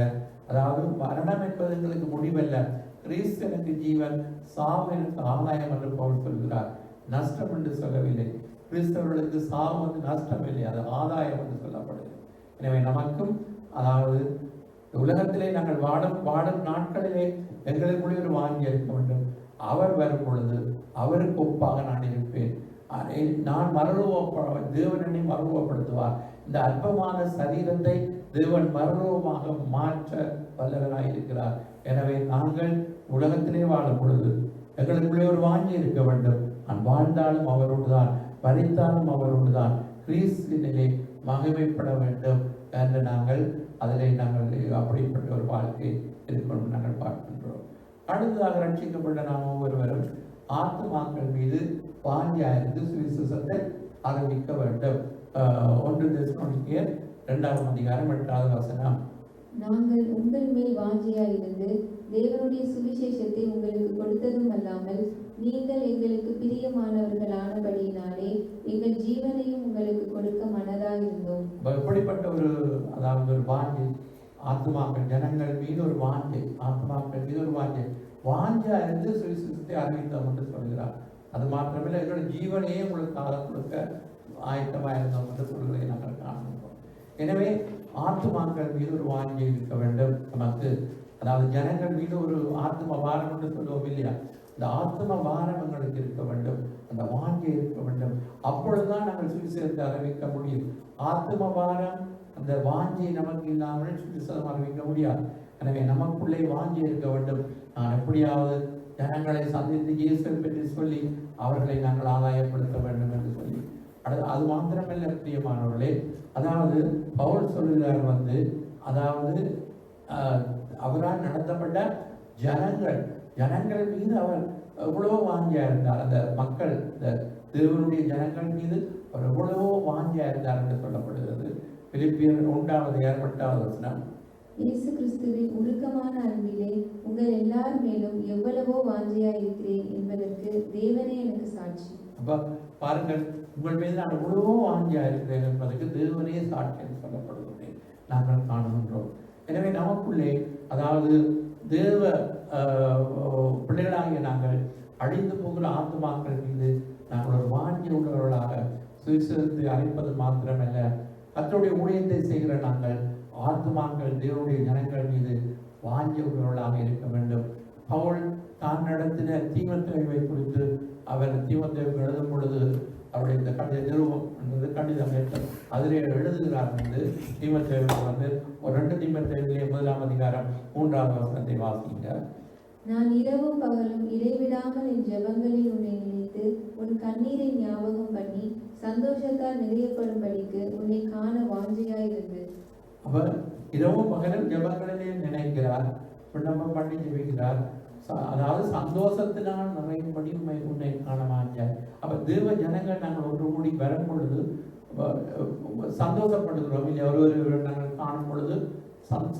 அதாவது மரணம் என்பது எங்களுக்கு முடிவல்ல, கிறிஸ்து எனக்கு ஜீவன், சாவு எனக்கு ஆதாயம் என்று பவுல் சொல்கிறார். நஷ்டம் என்று சொல்லவில்லை. கிறிஸ்தவர்களுக்கு சாவு நஷ்டம் இல்லை, அது ஆதாயம் என்று சொல்லப்படுகிறது. எனவே நமக்கும், அதாவது உலகத்திலே நாங்கள் வாடும் நாட்களிலே எங்களுக்குள்ளே ஒரு வாங்கி இருக்க வேண்டும். அவர் வரும் பொழுது அவருக்கு ஒப்பாக நான் இருப்பேன், நான் தேவன் என்னை மறுரூபப்படுத்துவார். இந்த அற்பமான சரீரத்தை தேவன் மறுரூபமாக மாற்ற வல்லவராய் இருக்கிறார். எனவே நாங்கள் உலகத்திலே வாழும் பொழுது எங்களுக்குள்ளே ஒரு வாங்கி இருக்க வேண்டும். நான் வாழ்ந்தாலும் அவரோடு தான், மரித்தாலும் அவரோடு தான், கிறிஸ்துவிலே மகிமைப்பட வேண்டும் என்று நாங்கள் அப்படிப்பட்ட ஒரு வாழ்க்கை இருக்கணும் நாங்கள் பார்க்கின்றோம். அடுத்ததாக ரட்சிக்கப்பட்ட நாம் ஒவ்வொருவரும் ஆத்துமாக்கள் மீது வாஞ்சியாயிருந்து சுவிசேஷத்தை அறிவிக்க வேண்டும். 1 தெசலோனிக்கேயர் 2:8. நாங்கள் உங்கள் மேல் வாஞ்சியாயிருந்து தேவனுடைய சுவிசேஷத்தை உங்களுக்கு கொடுத்ததும் அல்லாமல் நீங்கள் எங்களுக்கு பிரியமானவர்களானபடியினாலே எங்கள் ஜீவனையும் உங்களுக்கு கொடுக்க மனதாயிருந்தோம். எப்படிப்பட்ட ஒரு வாஞ்சை, ஆத்மாக்கள் ஜனங்கள் மீது ஒரு வாஞ்சை, ஆத்மாக்கள் மீது ஒரு வாஞ்சை இருந்து சுவிசேஷத்தை அறிவித்தோம் என்று சொல்கிறார். அது மாத்திரமில்லை, எங்களுடைய ஜீவனையே உங்களுக்காக கொடுக்க ஆயத்தமாக இருந்தோம் என்று சொல்கிறதை நாங்கள் காண்கிறோம். எனவே ஆத்மாக்கள் மீது ஒரு வாஞ்சை இருக்க வேண்டும் நமக்கு. அதாவது ஜனங்கள் மீது ஒரு ஆத்ம வாரம் என்று சொல்லுவோம் இல்லையா, இந்த ஆத்ம வாரம் எங்களுக்கு இருக்க வேண்டும், அந்த வாஞ்சை இருக்க வேண்டும். அப்பொழுதுதான் நாங்கள் சுவிசேஷத்தை அறிவிக்க முடியும். ஆத்ம வாரம், அந்த வாஞ்சை நமக்கு இல்லாமல் சுவிசேஷம் அறிவிக்க முடியாது. எனவே நமக்குள்ளே வாஞ்சை இருக்க வேண்டும். நான் எப்படியாவது ஜனங்களை சந்தித்து இயேசுவை பற்றி சொல்லி அவர்களை நாங்கள் ஆதாயப்படுத்த வேண்டும் என்று சொல்லி, அது மாத்திரமல்ல பிரியமானவர்களே, அதாவது பவுல் சொல்லுகிறார் அதாவது அவரால் நடத்தப்பட்ட ஜனங்கள் மீது அவர் எவ்வளவோ வாஞ்சியா இருந்தார். அந்த மக்கள், இந்த தேவனுடைய ஜனங்கள் மீது அவர் எவ்வளவோ வாஞ்சியா இருந்தார் என்று சொல்லப்படுகிறது. பிலிப்பியர் 1:8. இயேசு கிறிஸ்துவின் உருக்கமான அன்பிலே உங்கள் எல்லார் மேலும் எவ்வளவோ வாஞ்சியா இருக்கிறேன் என்பதற்கு தேவனே எனக்கு சாட்சி. அப்ப பாருங்கள், உங்கள் மீது நான் எவ்வளவோ வாஞ்சியா இருக்கிறேன் என்பதற்கு தேவனே சாட்சி என்று சொல்லப்படுவதை நாங்கள் காணுகின்றோம். எனவே நமக்குள்ளே, அதாவது தேவ பிள்ளைகளாகிய நாங்கள் அழிந்து போகிற ஆத்மாக்கள் மீது நாங்கள் ஒரு வாஞ்சி உள்ளவர்களாக சுவிசேஷத்தை அறிவிப்பது மாத்திரமல்ல, கர்த்தருடைய ஊழியத்தை செய்கிற நாங்கள் ஆத்மாக்கள், தேவனுடைய ஜனங்கள் மீது வாஞ்சி உள்ளவர்களாக இருக்க வேண்டும். பவுல் தான் நடத்தின தீமோத்தேயுவை குறித்து அவர் தீமோத்தேயுவுக்கு எழுதும் பொழுது அவருடைய இந்த கடிதம் அதிலே எழுதுகிறார். தீமோத்தேயுவுக்கு ஒரு 2 தீமோத்தேயுவிலே 1 அதிகாரம் 3 வாசிங்க. நான் இரவும் பகலும் இடைவிடாமல் என் ஜெபங்களில் உன்னை நினைத்து உன் கண்ணீரை ஞாபகம் பண்ணி சந்தோஷத்தால் நிறையப்படும்படிக்கு உன்னை காண வாஞ்சையாயிருந்து. அவர் இரவும் பகலும் ஜெபங்களிலே நினைக்கிறார், விண்ணப்பம் பண்ணி ஜெபிக்கிறார். அதாவது சந்தோஷத்தினால் நிறையும்படி உன்னை காண வாஞ்சார். அப்ப தேவ ஜனங்கள் நாங்கள் ஒன்று கூடி வரும் பொழுது சந்தோஷப்படுகிறோம் இல்லை, ஒருவர் நாங்கள் காணும் பொழுது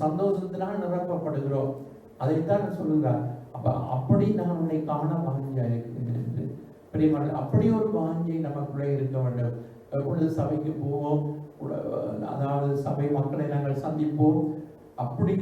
சந்தோஷத்தினால் நிரப்பப்படுகிறோம். அதைத்தான் சொல்லுகிறார். அப்ப அப்படி நான் உன்னை காண வாஞ்சா இருக்கிறேன் என்று பிரியமான, அப்படி ஒரு வாஞ்சை நமக்குள்ளே இருக்க வேண்டும். எப்பொழுது சபைக்கு போவோம், அதாவது சபை மக்களை நாங்கள் சந்திப்போம், அப்படி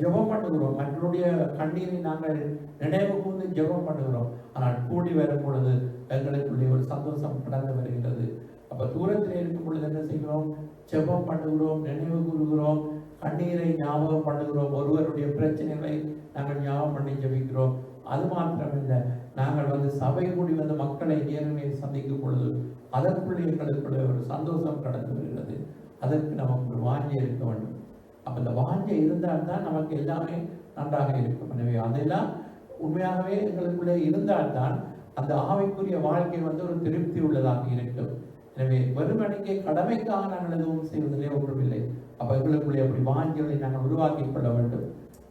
ஜெபம் பண்ணுகிறோம், மற்றவருடைய கண்ணீரை நாங்கள் நினைவு கூர்ந்து ஜெபம் பண்ணுகிறோம். ஆனால் கூடி வரும் பொழுது எங்களுக்குள்ளே ஒரு சந்தோஷம் கடந்து வருகிறது. அப்ப தூரத்தில் இருக்கும் பொழுது என்ன செய்கிறோம்? ஜெபம் பண்ணுகிறோம், நினைவு கூறுகிறோம், கண்ணீரை ஞாபகம் பண்ணுகிறோம், ஒருவருடைய பிரச்சனைகளை நாங்கள் ஞாபகம் பண்ணி ஜெபிக்கிறோம். அது மாத்திரமில்லை, நாங்கள் சபை கூடி மக்களை நேரில் சந்திக்கும் பொழுது அதற்குள்ளே எங்களுக்குள்ளே ஒரு சந்தோஷம் கடந்து வருகிறது. அதற்கு நமக்கு ஒரு வாஞ்சை இருக்க வேண்டும். அப்ப இந்த வாஞ்சை இருந்தால்தான் நமக்கு எல்லாமே நன்றாக இருக்கும். எனவே அதெல்லாம் உண்மையாகவே எங்களுக்குள்ளே இருந்தால்தான் அந்த ஆவிக்குரிய வாழ்க்கை ஒரு திருப்தி உள்ளதாக இருக்கும். எனவே வெறுமணிக்கு கடமைக்காக நாங்கள் எதுவும் செய்வதிலே ஒன்றுமில்லை. அப்ப எங்களுக்குள்ளே அப்படி வாஞ்சைகளை நாங்கள் உருவாக்கி கொள்ள வேண்டும்.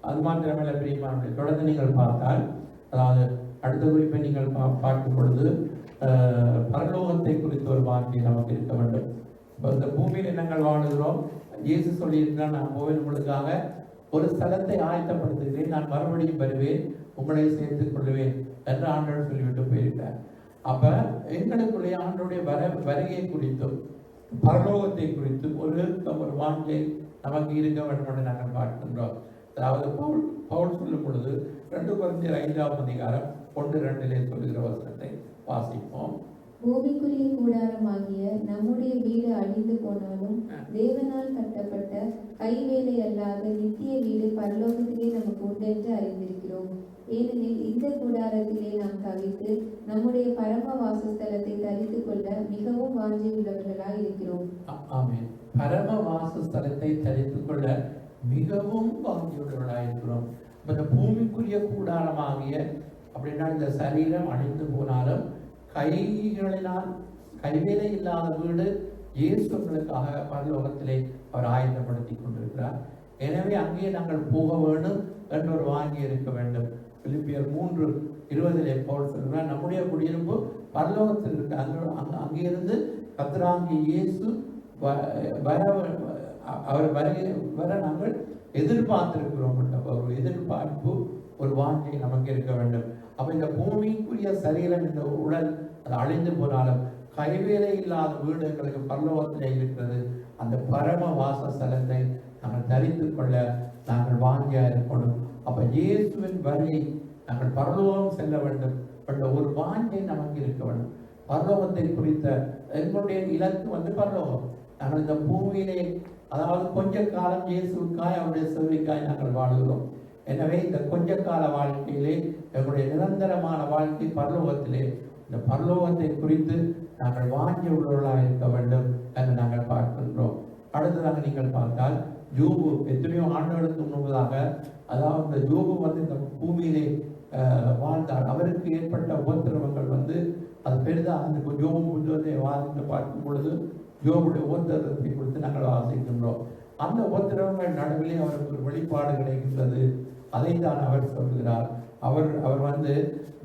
அது மாத்திரமல்ல பிரியமானவர்களே, தொடர்ந்து நீங்கள் பார்த்தால், அதாவது அடுத்த குறிப்பை நீங்கள் பார்க்கும் பொழுது பரலோகத்தை குறித்த ஒரு வாஞ்சை நமக்கு இருக்க வேண்டும். இப்போ இந்த பூமியில் நாங்கள் வாழுகிறோம். இயேசு சொல்லியிருக்கிறார், நான் போவேன், உங்களுக்காக ஒரு ஸ்தலத்தை ஆயத்தப்படுத்துகிறேன், நான் மறுபடியும் வருவேன், உங்களை சேர்த்துக் கொள்வேன் என்று ஆண்டவர் சொல்லிவிட்டு போயிருக்கார். அப்ப எங்களுக்குள்ளே ஆண்டோடைய வருகை குறித்தும் பரலோகத்தை குறித்தும் ஒரு வாஞ்சை நமக்கு இருக்க வேண்டும் என்று நாங்கள் பார்க்கின்றோம். அதாவது பவுல் சொல்லும் பொழுது 2 கொரிந்தியர் 5ஆம் அதிகாரம் 1-2 சொல்லுகிற வசனத்தை வாசிப்போம். பூமிக்குரிய கூடாரமாகிய நம்முடைய வீடு அழிந்து போனாலும் தேவனால் கட்டப்பட்ட கைவேலை அல்லாத நித்திய வீடு பரலோகத்திலே நமக்கு உண்டு என்று அறிந்திருக்கிறோம். ஏனெனில் இந்த கூடாரத்திலே நாம் தவித்து நம்முடைய பரம வாசஸ்தலத்தை தரித்துக் கொள்ள மிகவும் வாஞ்சை உள்ளவர்களாய் இருக்கிறோம். ஆமென். பரம வாசஸ்தலத்தை தரித்துக் கொள்ள மிகவும் வாஞ்சியுள்ளவர்களாய் இருக்கிறோம். இந்த பூமிக்குரிய கூடாரமாகிய அப்படின்னா இந்த சரீரம் அழிந்து போனாலும் கைகளினால் கைவேலை இல்லாத வீடு இயேசுக்களுக்காக பரலோகத்திலே அவர் ஆயத்தப்படுத்தி கொண்டிருக்கிறார். எனவே அங்கே நாங்கள் போக வேண்டும் என்ற ஒரு வாங்கி இருக்க வேண்டும். பிலிப்பியர் 3:20 பவுல் சொல்கிறார், நம்முடைய குடியிருப்பு பரலோகத்தில் இருக்கு. அங்கிருந்து கர்த்தராகிய இயேசு அவர் வர நாங்கள் எதிர்பார்த்திருக்கிறோம். ஒரு எதிர்பார்ப்பு, ஒரு வாஞ்சை நமக்கு இருக்க வேண்டும். அப்ப இந்த பூமிக்குரிய சரீரம், இந்த உடல் அது அழிந்து போனாலும் கைவேலை இல்லாத வீடு எங்களுக்கு பரலோகத்திலே இருக்கிறது. அந்த பரம வாசஸ்தலத்தை நாங்கள் தரித்துக் கொள்ள நாங்கள் வாங்கியா இருக்கணும். அப்ப இயேசுவின் வரியை நாங்கள் பரலோகம் செல்ல வேண்டும் என்ற ஒரு வாஞ்சை நமக்கு இருக்க வேண்டும். பரலோகத்தை குறித்த எங்களுடைய இலக்கு பரலோகம். நாங்கள் இந்த பூமியிலே, அதாவது கொஞ்ச காலம் இயேசுக்காய் அவருடைய சேவைக்காய் நாங்கள் வாழுகிறோம். எனவே இந்த கொஞ்ச கால வாழ்க்கையிலே எங்களுடைய நிரந்தரமான வாழ்க்கை பரலோகத்திலே, இந்த பரலோகத்தை குறித்து நாங்கள் வாஞ்சி உள்ளவர்களாக இருக்க வேண்டும் என்று நாங்கள் பார்க்கின்றோம். அடுத்ததாக நீங்கள் பார்த்தால் ஜோபு எத்தனையோ ஆண்டுகளுக்கு முன்பதாக, அதாவது இந்த ஜோபு இந்த பூமியிலே வாழ்ந்தார். அவருக்கு ஏற்பட்ட உபத்திரவங்கள் அது பெரிதாக அந்த ஜோபு புத்தகத்தை வாசித்து பார்க்கும் பொழுது ஜோபுடைய உபத்திரவத்தை குறித்து நாங்கள் வாசிக்கின்றோம். அந்த உபத்திரவங்கள் நடுவிலே அவருக்கு ஒரு வெளிப்பாடு கிடைக்கின்றது. அதைத்தான் அவர் சொல்கிறார். அவர்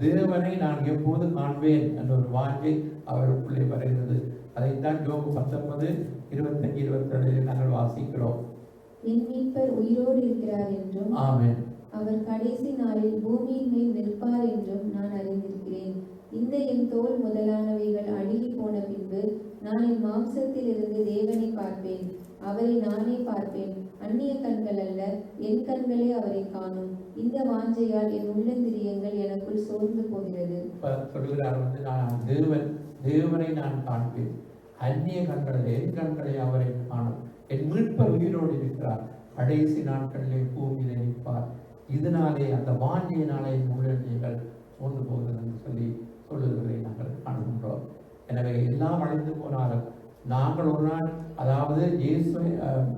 தேவனை நான் எப்போது காண்பேன் என்ற ஒரு வாஞ்சை அவருக்குள்ளே வருகிறது. அதைத்தான் ஜோபு 19:25-27 நாங்கள் வாசிக்கிறோம். என் மீட்பர் உயிரோடு இருக்கிறார் என்றும் ஆமென். அவர் கடைசி நாளில் பூமியின் மேல் நிற்பார் என்றும் நான் அறிந்திருக்கிறேன். இந்த என் தோல் முதலானவைகள் அழுகி போன பின்பு நான் என் மாம்சத்தில் இருந்து தேவனை பார்ப்பேன், அவரை நானே பார்ப்பேன், அந்நிய கண்கள் அல்ல, என் கண்களே அவரை காணும். இந்த வாஞ்சையால் என் உள்ளந்திரியங்கள் எனக்குள் சோர்ந்து போகிறது. சொல்கிறார் நான் தேவனை நான் காண்பேன், அந்நிய கண்கள் என் கண்களை அவரை காணும். என் மீட்பர் உயிரோடு இருக்கிறார், கடைசி நாட்களிலே பூமியிலே நிற்பார். இதனாலே அந்த வாஞ்சையினாலே என் உள்ளந்திரியங்கள் சோர்ந்து போகிறது என்று சொல்லுகிறதை நாங்கள் காண்கின்றோம். எனவே எல்லாம் அழிந்து போனாலும் நாங்கள் ஒரு நாள், அதாவது இயேசுவை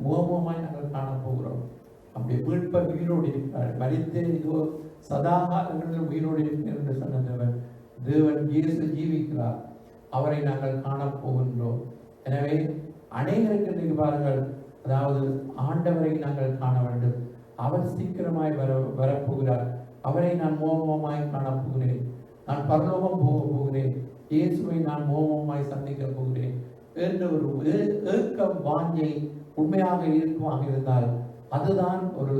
முகமுகமாய் நாங்கள் காணப்போகிறோம். அப்படி மீட்பர் உயிரோடு இருக்கிறார். மரித்தே இதோ சதா காலங்களில் உயிரோடு இருக்கிறார் என்று சொன்ன தேவன் இயேசு ஜீவிக்கிறார். அவரை நாங்கள் காணப்போகின்றோம். எனவே அநேகருக்கு இன்றைக்கு பாருங்கள், அதாவது ஆண்டவரை நாங்கள் காண வேண்டும். அவர் சீக்கிரமாய் வரப்போகிறார். அவரை நான் மோகமாய் காணப்போகிறேன். நான் பரலோகம் போகிறேன். இயேசுவை நான் மோகமாய் சந்திக்க போகிறேன் என்ற ஒரு ஏக்கம் வாஞ்சை உண்மையாக இருக்குமாக இருந்தால் அதுதான் ஒரு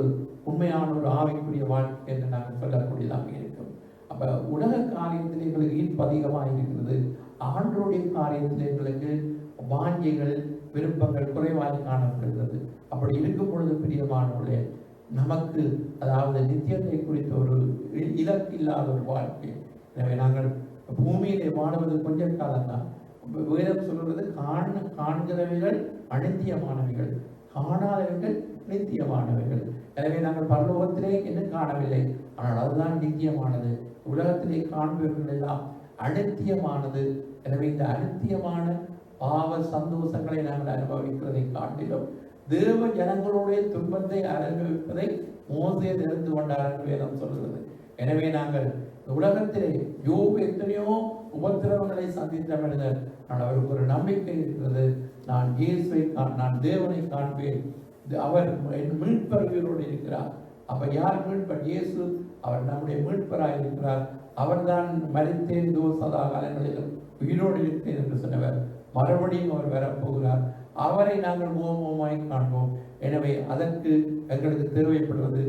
உண்மையான ஒரு ஆவிக்குரிய வாழ்க்கை என்று நாங்கள் சொல்லக்கூடியதாக இருக்கும். அப்ப உலக காரியத்தில் எங்களுக்கு ஈர்ப்பு அதிகமாக இருக்கிறது. ஆண்டோடைய காரியத்தில் எங்களுக்கு வாஞ்சைகள் விருப்பங்கள் குறைவாக காணப்படுகிறது. அப்படி இருக்கும் பொழுது பிரியமானவர்களே, நமக்கு அதாவது நித்தியத்தை குறித்த ஒரு இலக்கு இல்லாத ஒரு வாழ்க்கை. எனவே நாங்கள் பூமியிலே வாழுவது கொஞ்ச காலம்தான். வேதம் சொல்கிறது காண்கிறவைகள் அநித்தியமானவைகள், காணாதவைகள் நித்தியமானவைகள். எனவே நாங்கள் பரலோகத்திலே என்ன காணவில்லை, ஆனால் அதுதான் நித்தியமானது. உலகத்திலே காண்பவர்கள் எல்லாம் அநித்தியமானது. எனவே இந்த அநித்தியமான பாவ சந்தோஷங்களை நாங்கள் அனுபவிக்கிறதை காட்டிலும் தேவ ஜனங்களுடைய துன்பத்தை அனுபவிப்பதை மோசே தெரிந்து கொண்டார் என்று வேதம் சொல்கிறது. எனவே நாங்கள் உலகத்திலே யோபு எத்தனையோ உபத்திரவங்களை சந்தித்த மனிதர், ஆனால் அவருக்கு ஒரு நம்பிக்கை இருக்கிறது. நான் இயேசுவை நான் தேவனை காண்பேன். அவர் என் மீட்பர் உயிரோடு இருக்கிறார். அப்ப யார் மீட்பர்? இயேசு. அவர் நம்முடைய மீட்பராக இருக்கிறார். அவர்தான் மரித்தேன் சதா காலங்களிலும் உயிரோடு இருக்கிறேன் என்று சொன்னவர். மறுபடியும் அவர் வரப்போகிறார். அவரை நாங்கள் முகமுகமாய் காண்போம். எனவே அதற்கு எங்களுக்கு தேவைப்படுவது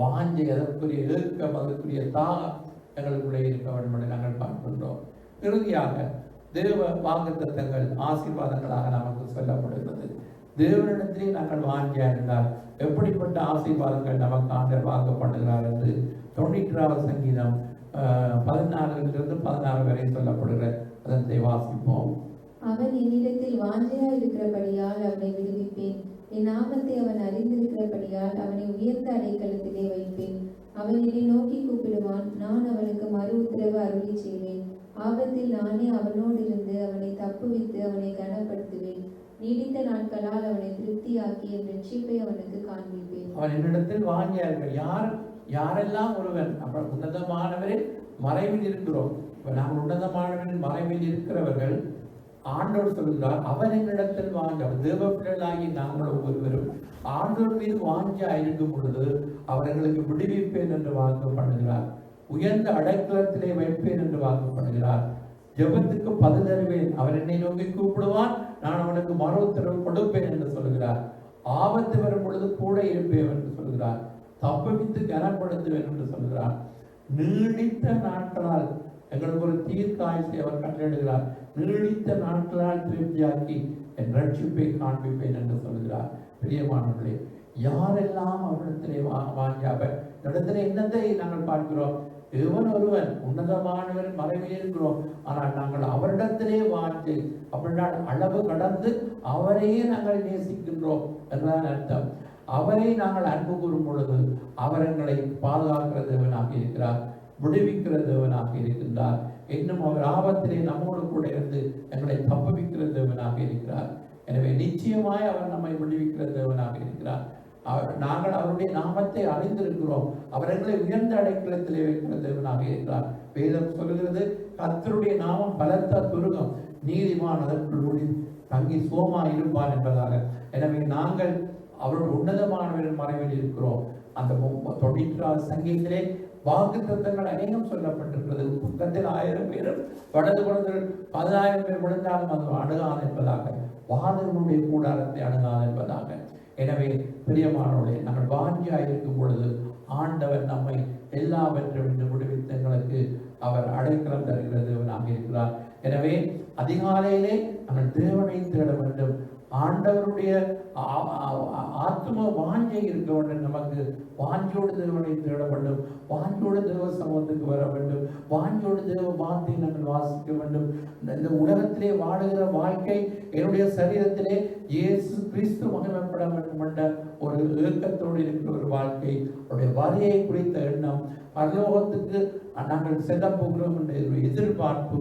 வாஞ்சை, அதற்குரிய ஏக்கம், அதற்குரிய தாகம் எங்களுக்குள்ளே இருக்க வேண்டும் என்று நாங்கள் பார்க்கின்றோம். இறுதியாக தேவ வாக்குத்தத்தங்கள் ஆசீர்வாதங்களாக நமக்கு சொல்லப்படுகிறது. தேவனிடத்திலே நாங்கள் வாங்கியா இருந்தால் எப்படிப்பட்ட ஆசீர்வாதங்கள் நமக்கு ஆண்டவர் வாங்கப்படுகிறார் என்று 91வது சங்கீதம் 14 வரை சொல்லப்படுகிற அதனை வாசிப்போம். அவன் என்னிடத்தில் வாஞ்சையாய் இருக்கிறபடியால் அவனை விடுவிப்பேன். என் நாமத்தை அவன் அறிந்திருக்கிறபடியால் அவனை உயர்ந்த அடைக்கலத்திலே வைப்பேன். அவன் என்னை நோக்கி கூப்பிடுவான், நான் அவனுக்கு மறு உத்தரவு அருளி செய்வேன். ஆபத்தில் நானே அவனோடு இருந்து அவனை தப்புவித்து அவனை கனப்படுத்துவேன். நீடித்த நாட்களால் அவனை திருப்தியாக்கி என் ரட்சிப்பை அவனுக்கு காண்பிப்பேன். அவன் என்னிடத்தில் வாங்கியார்கள். யாரெல்லாம் ஒருவன் அப்புறம் உன்னதமானவரின் மறைவில் இருக்கிறோம். நாங்கள் உன்னதமானவரின் மறைவில் இருக்கிறவர்கள் ஆண்டவர் சொல்கிறார், அவன் என்னிடத்தில் வாங்க. தேவ பிள்ளைகளாகி நாங்கள் ஒவ்வொருவரும் ஆண்டவர் மீது வாஞ்சா இருக்கும் பொழுது அவர்களுக்கு விடுவிப்பேன் என்று வாக்கு பண்ணுகிறார். உயர்ந்த அடைக்கலத்திலே வைப்பேன் என்று வாக்கு பண்ணுகிறார். ஜெபத்துக்கு பதில் தருவேன். அவன் என்னை நோக்கி கூப்பிடுவான், நான் அவனுக்கு மறு உத்தரவு கொடுப்பேன் என்று சொல்கிறார். ஆபத்து வரும் பொழுது கூட இருப்பேன் என்று சொல்கிறார். தப்புவித்து கனப்படுத்துவேன் என்று சொல்கிறார். நீடித்த நாட்களால் எங்களுக்கு ஒரு தீர்க்காயத்தை அவர் கண்டெடுகிறார். நீடித்த நாட்களால் திருப்தியாக்கி என் ரட்சிப்பை காண்பிப்பேன் என்று சொல்கிறார். பிரியமானவர்களே, யாரெல்லாம் அவரிடத்திலே வாங்கியாப இடத்துல என்னத்தை நாங்கள் பார்க்கிறோம்? இவன் ஒருவன் உன்னதமானவன் மறைவில் இருக்கிறோம். ஆனால் நாங்கள் அவரிடத்திலே வாங்கி அப்படின்னா அளவு கடந்து அவரையே நாங்கள் நேசிக்கின்றோம் என்றான் அர்த்தம். அவரை நாங்கள் அன்பு கூறும் பொழுது அவர் எங்களை பாதுகாக்கிற தேவனாக இருக்கிறார், விடுவிக்கிற தேவனாக இருக்கின்றார். இன்னும் அவர் ஆபத்திலே நம்மோடு கூட இருந்து எங்களை தப்புவிக்கிற தேவனாக இருக்கிறார். எனவே நிச்சயமாய் அவர் நம்மை விடுவிக்கிற தேவனாக இருக்கிறார். நாங்கள் அவருடைய நாமத்தை அறிந்திருக்கிறோம். அவர்களை உயர்ந்த அடைக்கலத்திலே வைக்கிற தேவனாக இருக்கிறார். வேதம் சொல்கிறது, கர்த்தருடைய நாமம் பலத்த துருகம், நீதிமான் அதற்குள் தங்கி சோமா இருப்பான் என்பதாக. எனவே நாங்கள் அவருடைய உன்னதமானவரின் மறைவில் இருக்கிறோம். அந்த 91வது சங்கீதத்திலே வாக்குத்தத்தங்கள் அநேகம் சொல்லப்பட்டிருக்கிறது. பக்கத்தில் 1000 பேரும் வலது புறத்தில் 10,000 பேர் விழுந்தாலும் அது அணுகாது என்பதாக, வாதங்களுடைய கூடாரத்தை அணுகாது என்பதாக. எனவே பிரியமானவர்களே, நாங்கள் வாஞ்சியாய் இருக்கும் பொழுது ஆண்டவர் நம்மை எல்லாவற்றையும் விடுவித்து எங்களுக்கு அவர் அடைக்கலம் தருகிற தேவனாக இருக்கிறார். எனவே அதிகாலையிலே நாங்கள் தேவனை தேட வேண்டும். ஆண்டவருடைய ஆத்ம வாஞ்சை இருக்க வேண்டும். நமக்கு வாஞ்சோடு தேவனை தேட வேண்டும், வாஞ்சோடு தேவ சமூகத்துக்கு வர வேண்டும், வாஞ்சோடு தேவ வார்த்தையை நாங்கள் வாசிக்க வேண்டும். இந்த உலகத்திலே வாடுகிற வாழ்க்கை என்னுடைய சரீரத்திலே இயேசு கிறிஸ்து மகிமைப்பட வேண்டும் என்ற ஒரு ஏக்கத்தோடு இருக்கிற ஒரு வாழ்க்கை, அவருடைய வரியை குறித்த எண்ணம், பரலோகத்துக்கு நாங்கள் செல்ல போகிறோம் என்ற எதிர்பார்ப்பு,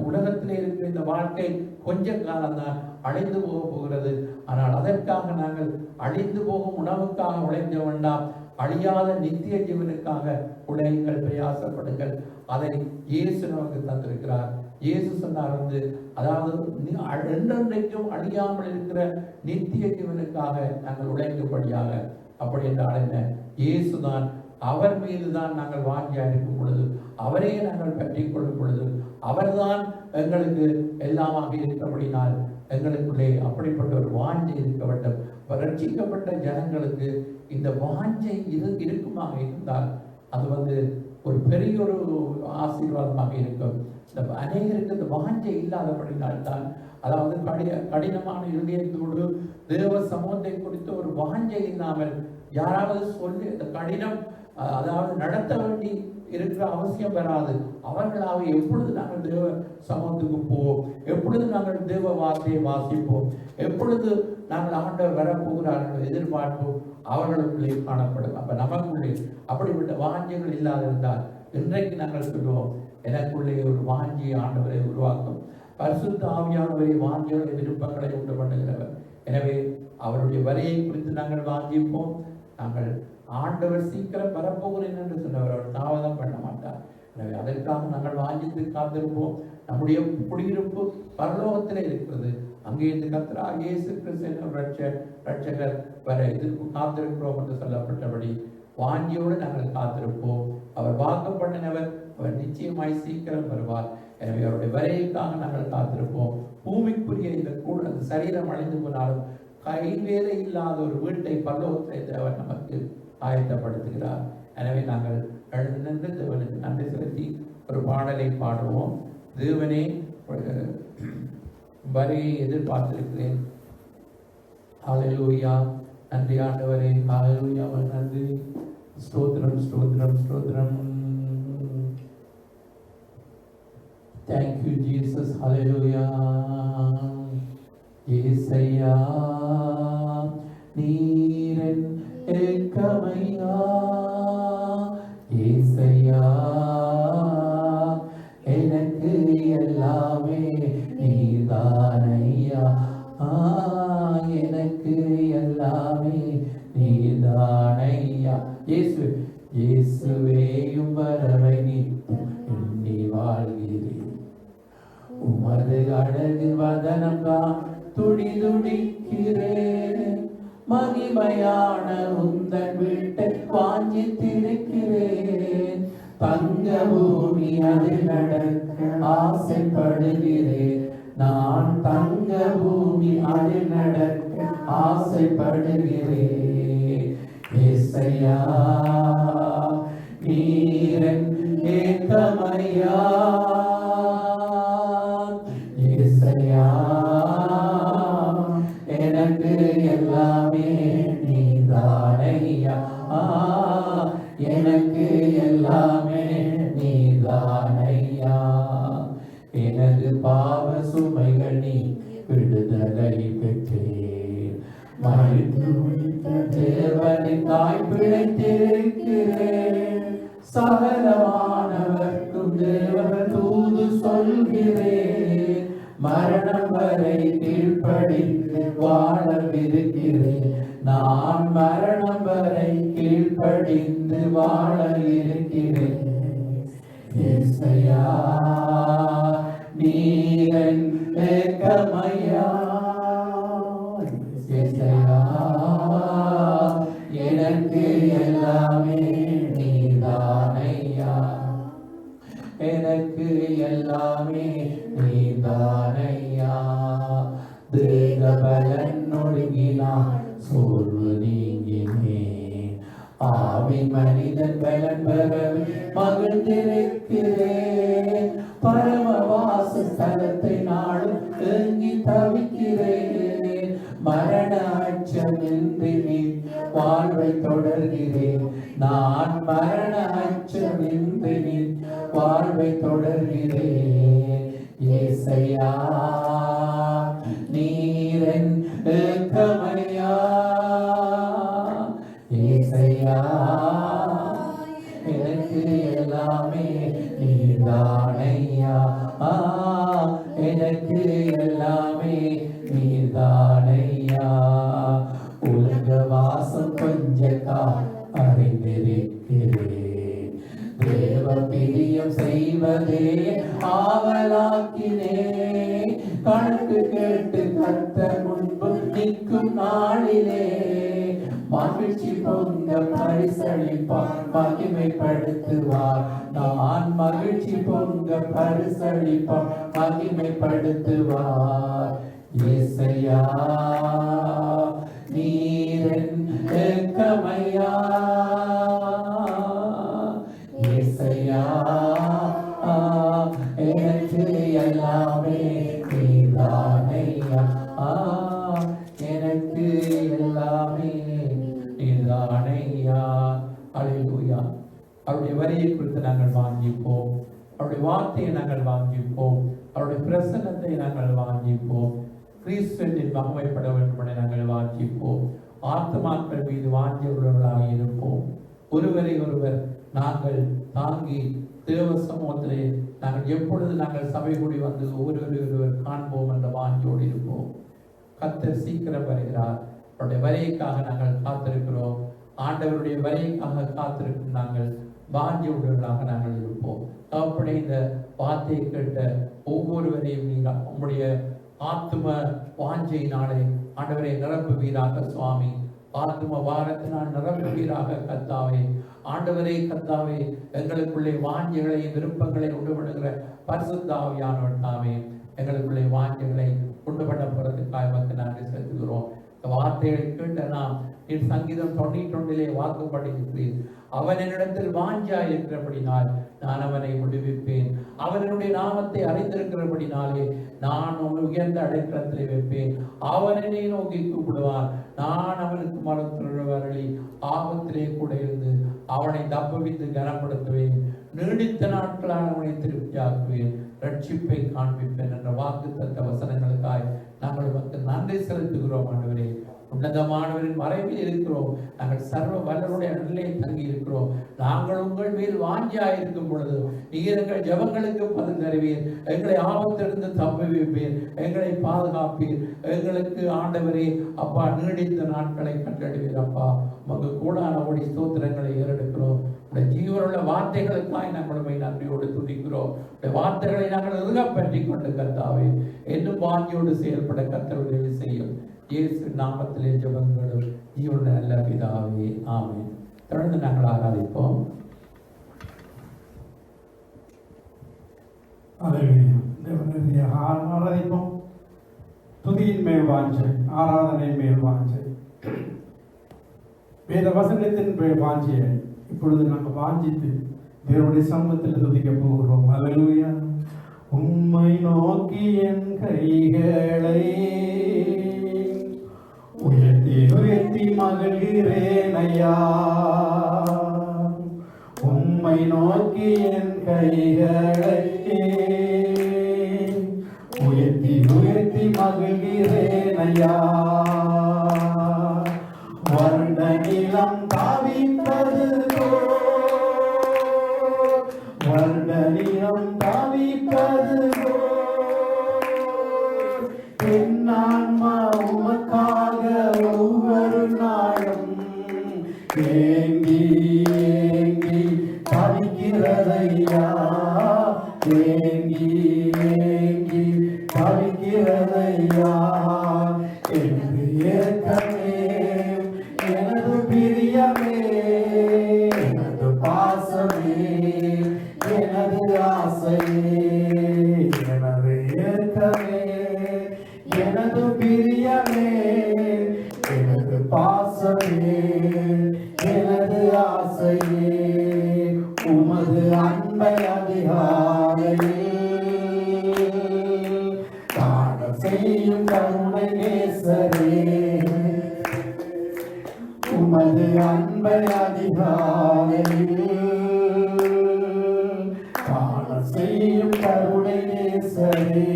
உலகத்திலே இருக்கிற இந்த வாழ்க்கை கொஞ்ச காலம்தான், அழிந்து போக போகிறது. ஆனால் அதற்காக நாங்கள் அழிந்து போகும் உணவுக்காக உழைக்க வேண்டாம், அழியாத நித்திய ஜீவனுக்காக உழையுங்கள், பிரயாசப்படுங்கள். அதை இயேசு நமக்கு தந்திருக்கிறார். இயேசு சொன்னார் அதாவது என்றென்றைக்கும் அழியாமல் இருக்கிற நித்திய ஜீவனுக்காக நாங்கள் உழைக்கும்படியாக. அப்படி என்றால் என்ன? இயேசுதான், அவர் மீதுதான் நாங்கள் வாங்கியா இருக்கும் பொழுது, அவரே நாங்கள் பற்றி கொள்ளும் பொழுது, அவர்தான் எங்களுக்கு எல்லாமாக இருக்கிறபடினால் எங்களுக்குள்ளே அப்படிப்பட்ட ஒரு வாஞ்சை இருக்க வேண்டும். ரட்சிக்கப்பட்ட ஜனங்களுக்கு இந்த வாஞ்சை இருக்குமாக இருந்தால் அது ஒரு பெரிய ஒரு ஆசீர்வாதமாக இருக்கும். இந்த அநேகருக்கு இந்த வாஞ்சை இல்லாதபடினால்தான், அதாவது கடினமான இதயத்தோடு தேவ சமூகத்தை குறித்த ஒரு வாஞ்சை இல்லாமல் யாராவது சொல்லி இந்த கடினம் அதாவது நடத்த வேண்டி இருக்கிற அவசியம் வராது. அவர்களாக எப்பொழுது நாங்கள் தேவ சமூகத்துக்கு போவோம், எப்பொழுது நாங்கள் தேவ வார்த்தையை வாசிப்போம், எப்பொழுது நாங்கள் ஆண்டவர் வரப்போகிறார்கள் எதிர்பார்ப்போம், அவர்களுக்குள்ளே காணப்படும். அப்ப நமக்குள்ளே அப்படிப்பட்ட வாஞ்சிகள் இல்லாதிருந்தால் இன்றைக்கு நாங்கள் சொல்லுவோம், எனக்குள்ளே ஒரு வாஞ்சியை ஆண்டவரை உருவாக்கும். பரிசுத்த ஆவியானவரை வாஞ்சிகளை விருப்பங்களை உண்டு பண்ணுகிறவர். எனவே அவருடைய வரியை குறித்து நாங்கள் வாஞ்சிப்போம். நாங்கள் ஆண்டவர் சீக்கிரம் வரப்போகிறேன் என்று சொன்னவர், அவர் தாமதம் பண்ண மாட்டார். எனவே அதற்காக நாங்கள் வாஞ்சித்து காத்திருப்போம். நம்முடைய குடியிருப்பு பரலோகத்திலே இருக்கிறது. அங்கே இந்த கர்த்தராகிய இயேசு கிறிஸ்து ரட்சகர் வர இதற்கு காத்திருக்கிறோம் என்று சொல்லப்பட்டபடி வாஞ்சியோடு நாங்கள் காத்திருப்போம். அவர் வாக்கு பண்ணினவர், அவர் நிச்சயமாய் சீக்கிரம் வருவார். எனவே அவருடைய வரையைக்காக நாங்கள் காத்திருப்போம். பூமிக்குரிய இந்த அந்த சரீரம் அழிந்து போனாலும் கைவேலை இல்லாத ஒரு வீட்டை பரலோகத்திலே தேவன் நமக்கு ஆயத்தப்படுத்துகிறார். எனவே நாங்கள் எழுந்து நின்று தேவனுக்கு நன்றி செலுத்தி ஒரு பாடலை பாடுவோம். தேவனே வரையை எதிர்பார்த்திருக்கிறேன். ஹல்லேலூயா. நன்றி ஆண்டவரே. ஹல்லேலூயா. நன்றி. ஸ்தோத்திரம் ஸ்தோத்திரம் ஸ்தோத்திரம். Thank you Jesus. Hallelujah. ஏசையா நீரன் ஏக்கமையா, ஏசையா எனக்கு எல்லாமே நீதானையா, எனக்கு எல்லாமே நீதானையா. இயேசுவேயும் வரவை நித்தம் எண்ணி வாழ்கிறேன். உமது அழகு வதனம் தான் துடி துடிக்கிறேன். மகிமையான உந்தன் வீட்டை வாஞ்சித்திருக்கிறேன். தங்க பூமி அதில் நடக்க ஆசைப்படுகிறேன். நான் தங்க பூமி அதில் நடக்க ஆசைப்படுகிறேன். ஏசையா நீரன் ஏக்கமையா, ஏசையா எனக்கு எல்லாமே நீதானையா, எனக்கு எல்லாமே நீதானையா. எனது பாவ சுமைகள் நீ விடுதலை பெற்றேன். மறித்து தேவனுக்காய் பிழைத்திருக்கிறேன். சகலமானவர்க்கும் தேவ தூது சொல்கிறேன். மரணம் வரை கீழ்ப்படிந்து வாழவிருக்கிறேன். நான் மரணம் வரை கீழ்ப்படிந்து வாழ இருக்கிறேன். ஏசையா நீரன் ஏக்கமையா, ஏசையா எனக்கு எல்லாமே நீதானையா, எனக்கு எல்லாமே நீதானையா. தேக பலன் ஒடுங்கினான் சோர்வு நீங்கினேன். ஆவி மனிதன் பலன் பெறவே மகிழ்ந்திருக்கிறேன். பரமவாச ஸ்தலத்தை நாளும் ஏங்கி தவிக்கிறேன். மரண அச்சமின்றி நீ வாழ்வை தொடர்கிறேன். நான் மரண அச்சமின்றி நீ வாழ்வை தொடர்கிறேன். ஏசையா நீரன் ஏக்கமையா, ஏசையா எனக்கு எல்லாமே நீதானையா, எனக்கு எல்லாமே நீதானையா. உலக வாசம் கொஞ்ச கால் அறிந்திருக்கிறேன், தேவ பிரியம் செய்வதே ஆவலாக்கினே. கணக்கு கேட்டு கர்த்தர் முன்பு நிற்கும் நாளிலே மகிழ்ச்சி பொங்க பரிசளிப்பார், மகிமைப்படுத்துவார். நான் மகிழ்ச்சி பொங்க பரிசளிப்பார், மகிமைப்படுத்துவார். இயேசையா நீரன் ஏக்கமையா, இயேசையா எனக்கு எல்லாமே நீதானையா, எனக்கு எல்லாமே நீதானையா. அல்லேலூயா. அவருடைய வரியை குறித்து நாங்கள் வாங்கிப்போம், அவருடைய வார்த்தையை நாங்கள் வாங்கிப்போம், அவருடைய பிரசன்னத்தை நாங்கள் வாங்கிப்போம். கிறிஸ்துவின் மகிமைப்பட வேண்டும் என நாங்கள் வாங்கிப்போம். ஆத்மாக்கள் மீது வாங்கியவர்களாக இருப்போம். ஒருவரை ஒருவர் நாங்கள் தாங்கி தேவ சமூகத்திலே நாங்கள் எப்பொழுது நாங்கள் சபை கூடி வந்து ஒருவரை ஒருவர் காண்போம் என்ற வாஞ்சியோடு இருப்போம். கர்த்தர் சீக்கிரம் வருகிறார். அவருடைய வரையைக்காக நாங்கள் காத்திருக்கிறோம். ஆண்டவருடைய வரையைக்காக காத்திருக்கும் நாங்கள் வாஞ்சியுள்ளவர்களாக நாங்கள் இருப்போம். அப்படி இந்த வார்த்தையை கேட்ட ஒவ்வொருவரையும் நீங்கள் உங்களுடைய ஆத்தும வாஞ்சையினாலே ஆண்டவரை நிரப்புவீராக சுவாமி. ஆத்தும வாரத்தினால் நிரப்புவீராக கர்த்தாவே. ஆண்டவரே கர்த்தாவே, எங்களுக்குள்ளே வாஞ்சைகளையும் விருப்பங்களை உண்டு பண்ணுகிற பரிசுத்த ஆவியானவர் தாமே எங்களுக்குள்ளே வாஞ்சைகளை உண்டு பண்ண போறதுக்காக வந்து நாங்கள் செலுத்துகிறோம். இந்த வார்த்தைகளை கேட்ட நாம் சங்கீதம் 91 வாக்குப்படி இருக்கிறேன். அவன் என்னிடத்தில் வாஞ்சா இருக்கிறபடினால் நான் அவனை விடுவிப்பேன், அவனுடைய நாமத்தை அறிந்திருக்கிறபடினாலே நான் உயர்ந்த அடைக்கலத்திலே வைப்பேன். அவன் என்னை நோக்கி கூப்பிடுவான், நான் அவனுக்கு மரத்துறவர்களி ஆபத்திலே கூட இருந்து அவனை தப்புவித்து கனப்படுத்துவேன். நீடித்த நாட்களால் அவனை திருப்தியாக்குவேன், ரட்சிப்பை காண்பிப்பேன் என்ற வாக்குத்தத்த வசனங்களுக்காய் நாங்கள் உமக்கு நன்றி செலுத்துகிறோம். ஆண்டவரே, உன்னதமானவரின் மறைவில் இருக்கிறோம். நாங்கள் சர்வ வல்லருடைய நிலையை தங்கி இருக்கிறோம். நாங்கள் உங்கள் மேல் வாஞ்சியாய் இருக்கும் பொழுது நீர் எங்கள் ஜெபங்களுக்கு பதில் தருவீர், எங்களை ஆபத்திலிருந்து தப்புவிப்பீர், எங்களை பாதுகாப்பீர். எங்களுக்கு ஆண்டவரே அப்பா நீடித்த நாட்களை கண்டடைவீர். அப்பா உமக்கு கூடான ஓடி ஸ்தோத்திரங்களை ஏறெடுக்கிறோம். உடைய ஜீவனுள்ள வார்த்தைகளுக்காய் நாங்கள் உண்மை நன்றியோடு துதிக்கிறோம். உடைய வார்த்தைகளை நாங்கள் இறுகப்பற்றி கொண்டு கர்த்தாவே இன்னும் வாஞ்சியோடு செயல்பட கர்த்தர் உதவி செய்யும். இயேசு நாமத்திலே ஜெபங்களும் ஜீவனுள்ள நல்ல பிதாவே, ஆமென். தொடர்ந்து நாங்கள் ஆராதிப்போம். ஆராதிப்போம். துதியின் மேல் வாஞ்சை, ஆராதனை மேல் வாஞ்சை, வேத வசனத்தின் மேல் வாஞ்சியை இப்பொழுது நாங்கள் வாஞ்சித்து தேவனுடைய சமூகத்தில் துதிக்க போகிறோம். அல்லேலூயா. உம்மை நோக்கி என் கைகளை உயர்த்தி உயர்த்தி மகிழ்கிறேன் ஐயா. உம்மை நோக்கி என் கைகளை உயர்த்தி உயர்த்தி மகிழ்கிறேன் ஐயா. வறண்ட நிலம் தாவிப்பது போல், வறண்ட நிலம் தாவிப்பது போல் என் ஆன்மா உமக்காக ஒவ்வொரு நாளும் ஏங்கி ஏங்கி தவிக்கிறதையா, ஏங்கி ஏங்கி தவிக்கிறதையா. எனது ஏக்கமே, எனது பிரியமே, எனது பாசமே, எனது ஆசையே, எனது ஏக்கமே, எனது பிரியமே, எனது பாசமே, எனது ஆசையே, உமது அன்பை அதிகாலையில் காண செய்யும் கருணை நேசரே. உமது அன்பை அதிகாலையில் காண செய்யும் கருணை நேசரே.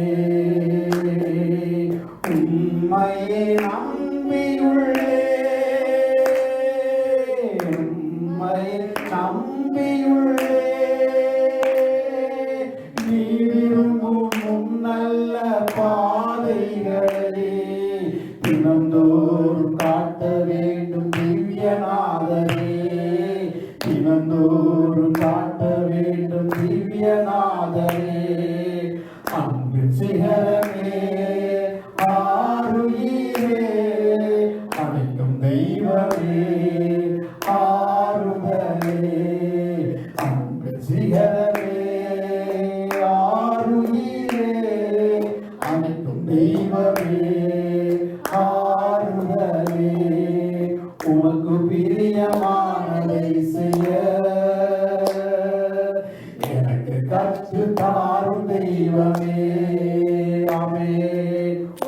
உம்மையே நம்பியுள்ளேன், உம்மையே நம்பியுள்ளேன், ஒரு காட்ட வேண்டும் திவ்யநாதரே, அன்பின் சிகரமே ஆருயிரே, அழைக்கும் தெய்வமே ஆறுதலே, அன்பின் சிகரமே ஆருயிரே, அழைக்கும் தெய்வமே ஆறுதலே, உமக்கு பிரியமானதை செய்ய எனக்கு கற்று தாரும் தெய்வமே. ஆமே,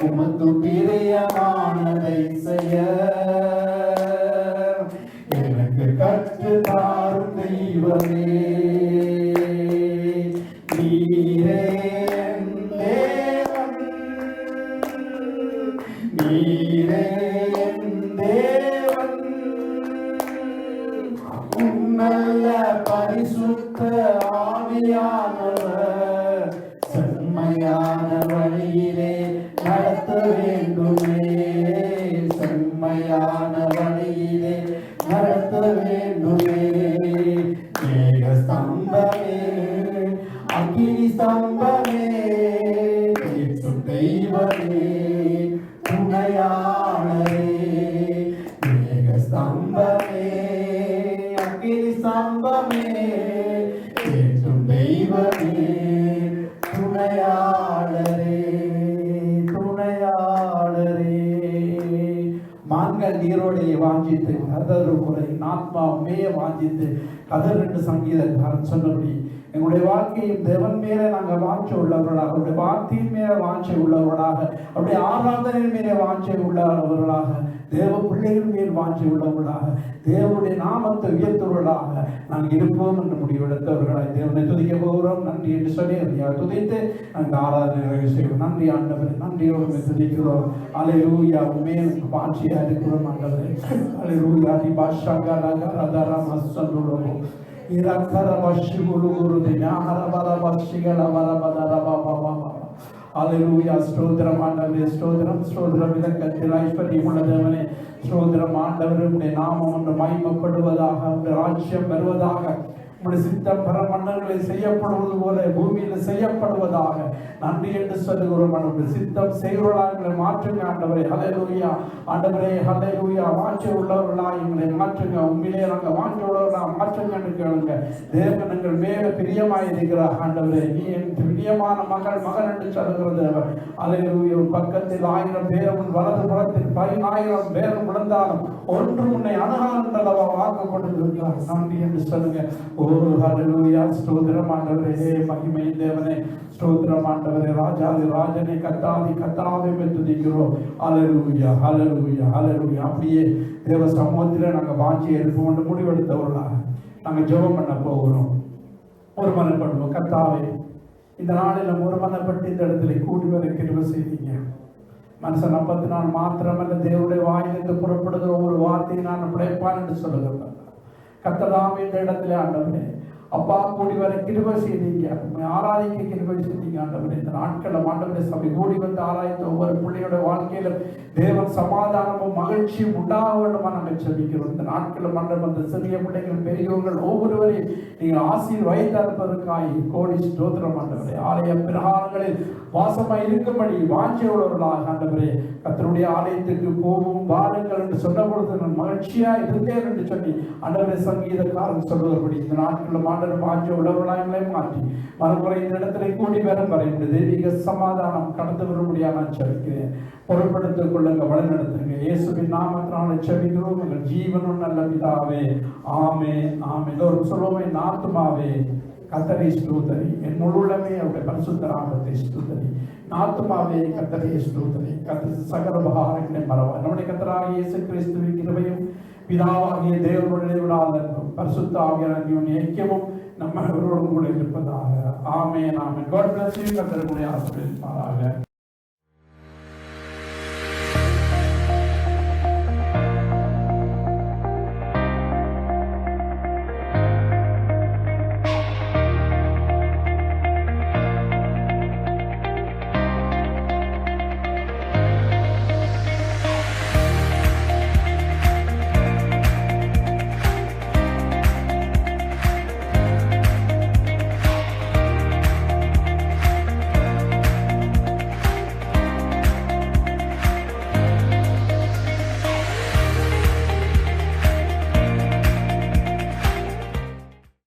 உமக்கு பிரியமானதை செய்ய எனக்கு கற்று தாரும் தெய்வமே. நீரே என் தேவன், நீரே என் தேவன், உன்னல்ல பரிசுத்த ஆவியானவர் செம்மையான வழியிலே நடத்த வேண்டுமே, செம்மையான வழியிலே நடத்த வேண்டுமே. மேக ஸ்தம்பமே அக்கினி ஸ்தம்பமே பேசும் தெய்வமே துணையாளரே, மேக ஸ்தம்பமே அக்கினி ஸ்தம்பமே பேசும் தெய்வமே துணையாளரே, துணையாளரே. மான்கள் நீரோடைய வாஞ்சித்து கதறு குறை ஆத்மா மேய வாஞ்சித்து கதர் என்று சங்கீதக்காரன் சொன்னபடி எங்களுடைய வாழ்க்கையும் தேவன் மேல நாங்கள் வாஞ்சை உள்ளவர்களாக, அவருடைய வார்த்தையின் மேல வாஞ்சை உள்ளவர்களாக, அவருடைய ஆராதனையின் மேல வாஞ்சை உள்ளவர்களாக, தேவ பிள்ளைகள் மேல் வாஞ்சை உள்ளவர்களாக, தேவனுடைய நாமத்தை உயர்த்துவர்களாக நாங்கள் இருப்போம் என்று முடிவெடுத்தவர்களாய் தேவனை துதிக்க போகிறோம். நன்றி என்று சொல்லி அதை துதித்து நாங்கள் ஆராதனை நிறைவு செய்வோம். நன்றி ஆண்டவரே, நன்றியோடு துதிக்கிறோம். அல்லேலூயா, உண்மையை வாஞ்சியா இருக்கிறோம் ஆண்டவரே. அல்லேலூயா, தி பாஷாகா ரகரதர மஸ்ஸலுலோ இரக்கர வஷ்ஷுகுலுகுரு திஞாஹர வர வஷ்ஷிகல வர வதர பாபா. அல்லேலூயா, ஸ்தோத்திரம் ஆண்டவரே, ஸ்தோத்திரம் ஸ்தோத்திரம். இரக்கத்தில் ஐஸ்வர்யமுள்ள தேவனே ஸ்தோத்திரம் ஆண்டவரே. உம்முடைய நாமம் ஒன்று மகிமைப்படுவதாக, உம்முடைய ராஜ்யம் வருவதாக, உம்முடைய சித்தம் பர மன்னர்களில் செய்யப்படுவது போல பூமியில் செய்யப்படுவதாக நன்றி என்று சொல்லுகிறோம். ஆண்டவரே, சித்தம் செய்கிறவர்களாக மாற்றுங்க ஆண்டவரே. ஹல்லேலூயா ஆண்டவரே, ஹல்லேலூயா. வாஞ்சை உள்ளவர்களாக எங்களை மாற்றுங்க. உண்மையிலே நாங்கள் வாஞ்சை உள்ளவர்களாக மாற்றுங்க என்று கேளுங்க. தேவன் எங்கள் மேல பிரியமாய் இருக்கிறார் ஆண்டவரே. நீ என் பிரியமான மகன் என்று சொல்லுகிற தேவன். ஹல்லேலூயா. பக்கத்தில் 1000 பேரும் வலது புறத்தில் 10,000 பேரும் விழுந்தாலும் ஒன்று உன்னை அணுகாலவா வாக்கு கொண்டிருக்கிறார். நன்றி என்று சொல்லுங்க. ஓ ஹல்லேலூயா, ஸ்தோத்திரம் ஆண்டவரே, மகிமை தேவனே, ஸ்தோத்திரம் ஆண்டவரே, ராஜாதி ராஜனை கத்தாதி கத்தாவை துதிக்கிறோம். ஹல்லேலூயா, ஹல்லேலூயா, ஹல்லேலூயா. அப்படியே தேவ சமூகத்தில் நாங்கள் வாஞ்சியை இருப்போம் என்று முடிவெடுத்தவர்களாக நாங்கள் ஜெபம் பண்ண போகிறோம். ஒரு மனப்படுவோம். கத்தாவே, இந்த நாளில் ஒரு மனப்பட்டு இந்த இடத்துல கூடி வர கிருபை செய்தீங்க. மனுஷன் அப்பத்தினால் மாத்திரமல்ல, தேவனுடைய வாயிலிருந்து புறப்படுகிற ஒரு வார்த்தையை நான் பிழைப்பான் என்று சொல்லுகிறேன். கர்த்தராமே, இந்த இடத்துல ஆண்டவரே அப்பா கூடி வர கிருபை செய்தீங்க, ஆராதிக்க கிருபை செய்தீங்க ஆண்டவரே. இந்த நாட்களில் ஆண்டவரே சபை கூடி வந்து ஆராய்ந்த ஒவ்வொரு பிள்ளையோட வாழ்க்கையிலும் தேவன் சமாதானமும் மகிழ்ச்சியும் உண்டாக வேண்டுமா நாங்கள் செபிக்கிறோம். இந்த நாட்களில் ஆண்டவர் அந்த சிறிய பிள்ளைகள் பெரியவர்கள் ஒவ்வொருவரையும் நீங்கள் ஆசீர் வைத்தற்பதற்காய் கோடி ஸ்தோத்திரம் ஆண்டவரே. ஆலய பிரகாரங்களில் வாசமாய் இருக்கும்படி வாஞ்சை உள்ளவர்களாக ஆண்டவரே கர்த்தருடைய ஆலயத்துக்கு போகும் வாருங்கள் என்று சொன்ன பொழுது நான் மகிழ்ச்சியா இருந்தேன் என்று சொல்லி ஆண்டவரே சங்கீதக்காரன் சொல்வதற்படி இந்த நாட்களில் ஆண்டவர் வாஞ்சை உள்ளவர்களாய் மாற்றி மறுமுறை இந்த இடத்துல கூடி வரும் வரை இந்த தெய்வீக சமாதானம் கடந்து வரும்படியாக நான் செபிக்கிறேன். பொருட்படுத்திக் கொள்ளுங்க, வழிநடத்துங்க. இயேசுவின் நாமத்தினாலே செபிக்கிறோம் எங்கள் ஜீவனும் நல்ல பிதாவே. ஆமென், ஆமென். எல்லோரும் சொல்லுவோமே, என் ஆத்துமாவே கர்த்தரை ஸ்தோத்திரி, என் முழுவதுமே அவருடைய பரிசுத்த நாமத்தை ஸ்தோத்திரி. ஆத்துமாவே கர்த்தரை ஸ்தோத்திரி. கர்த்தர் சகல உபகாரங்களை மறவார். நம்முடைய கர்த்தராகிய இயேசு கிறிஸ்துவின் கிருபையும் பிதாவாகிய தேவனுடைய அன்பும் பரிசுத்த ஆவியானவரின் ஐக்கியமும் நம்ம அவரோடு கூட இருப்பதாக. ஆமென், ஆமென். God bless you. கர்த்தர் உங்களை ஆசீர்வதிப்பாராக.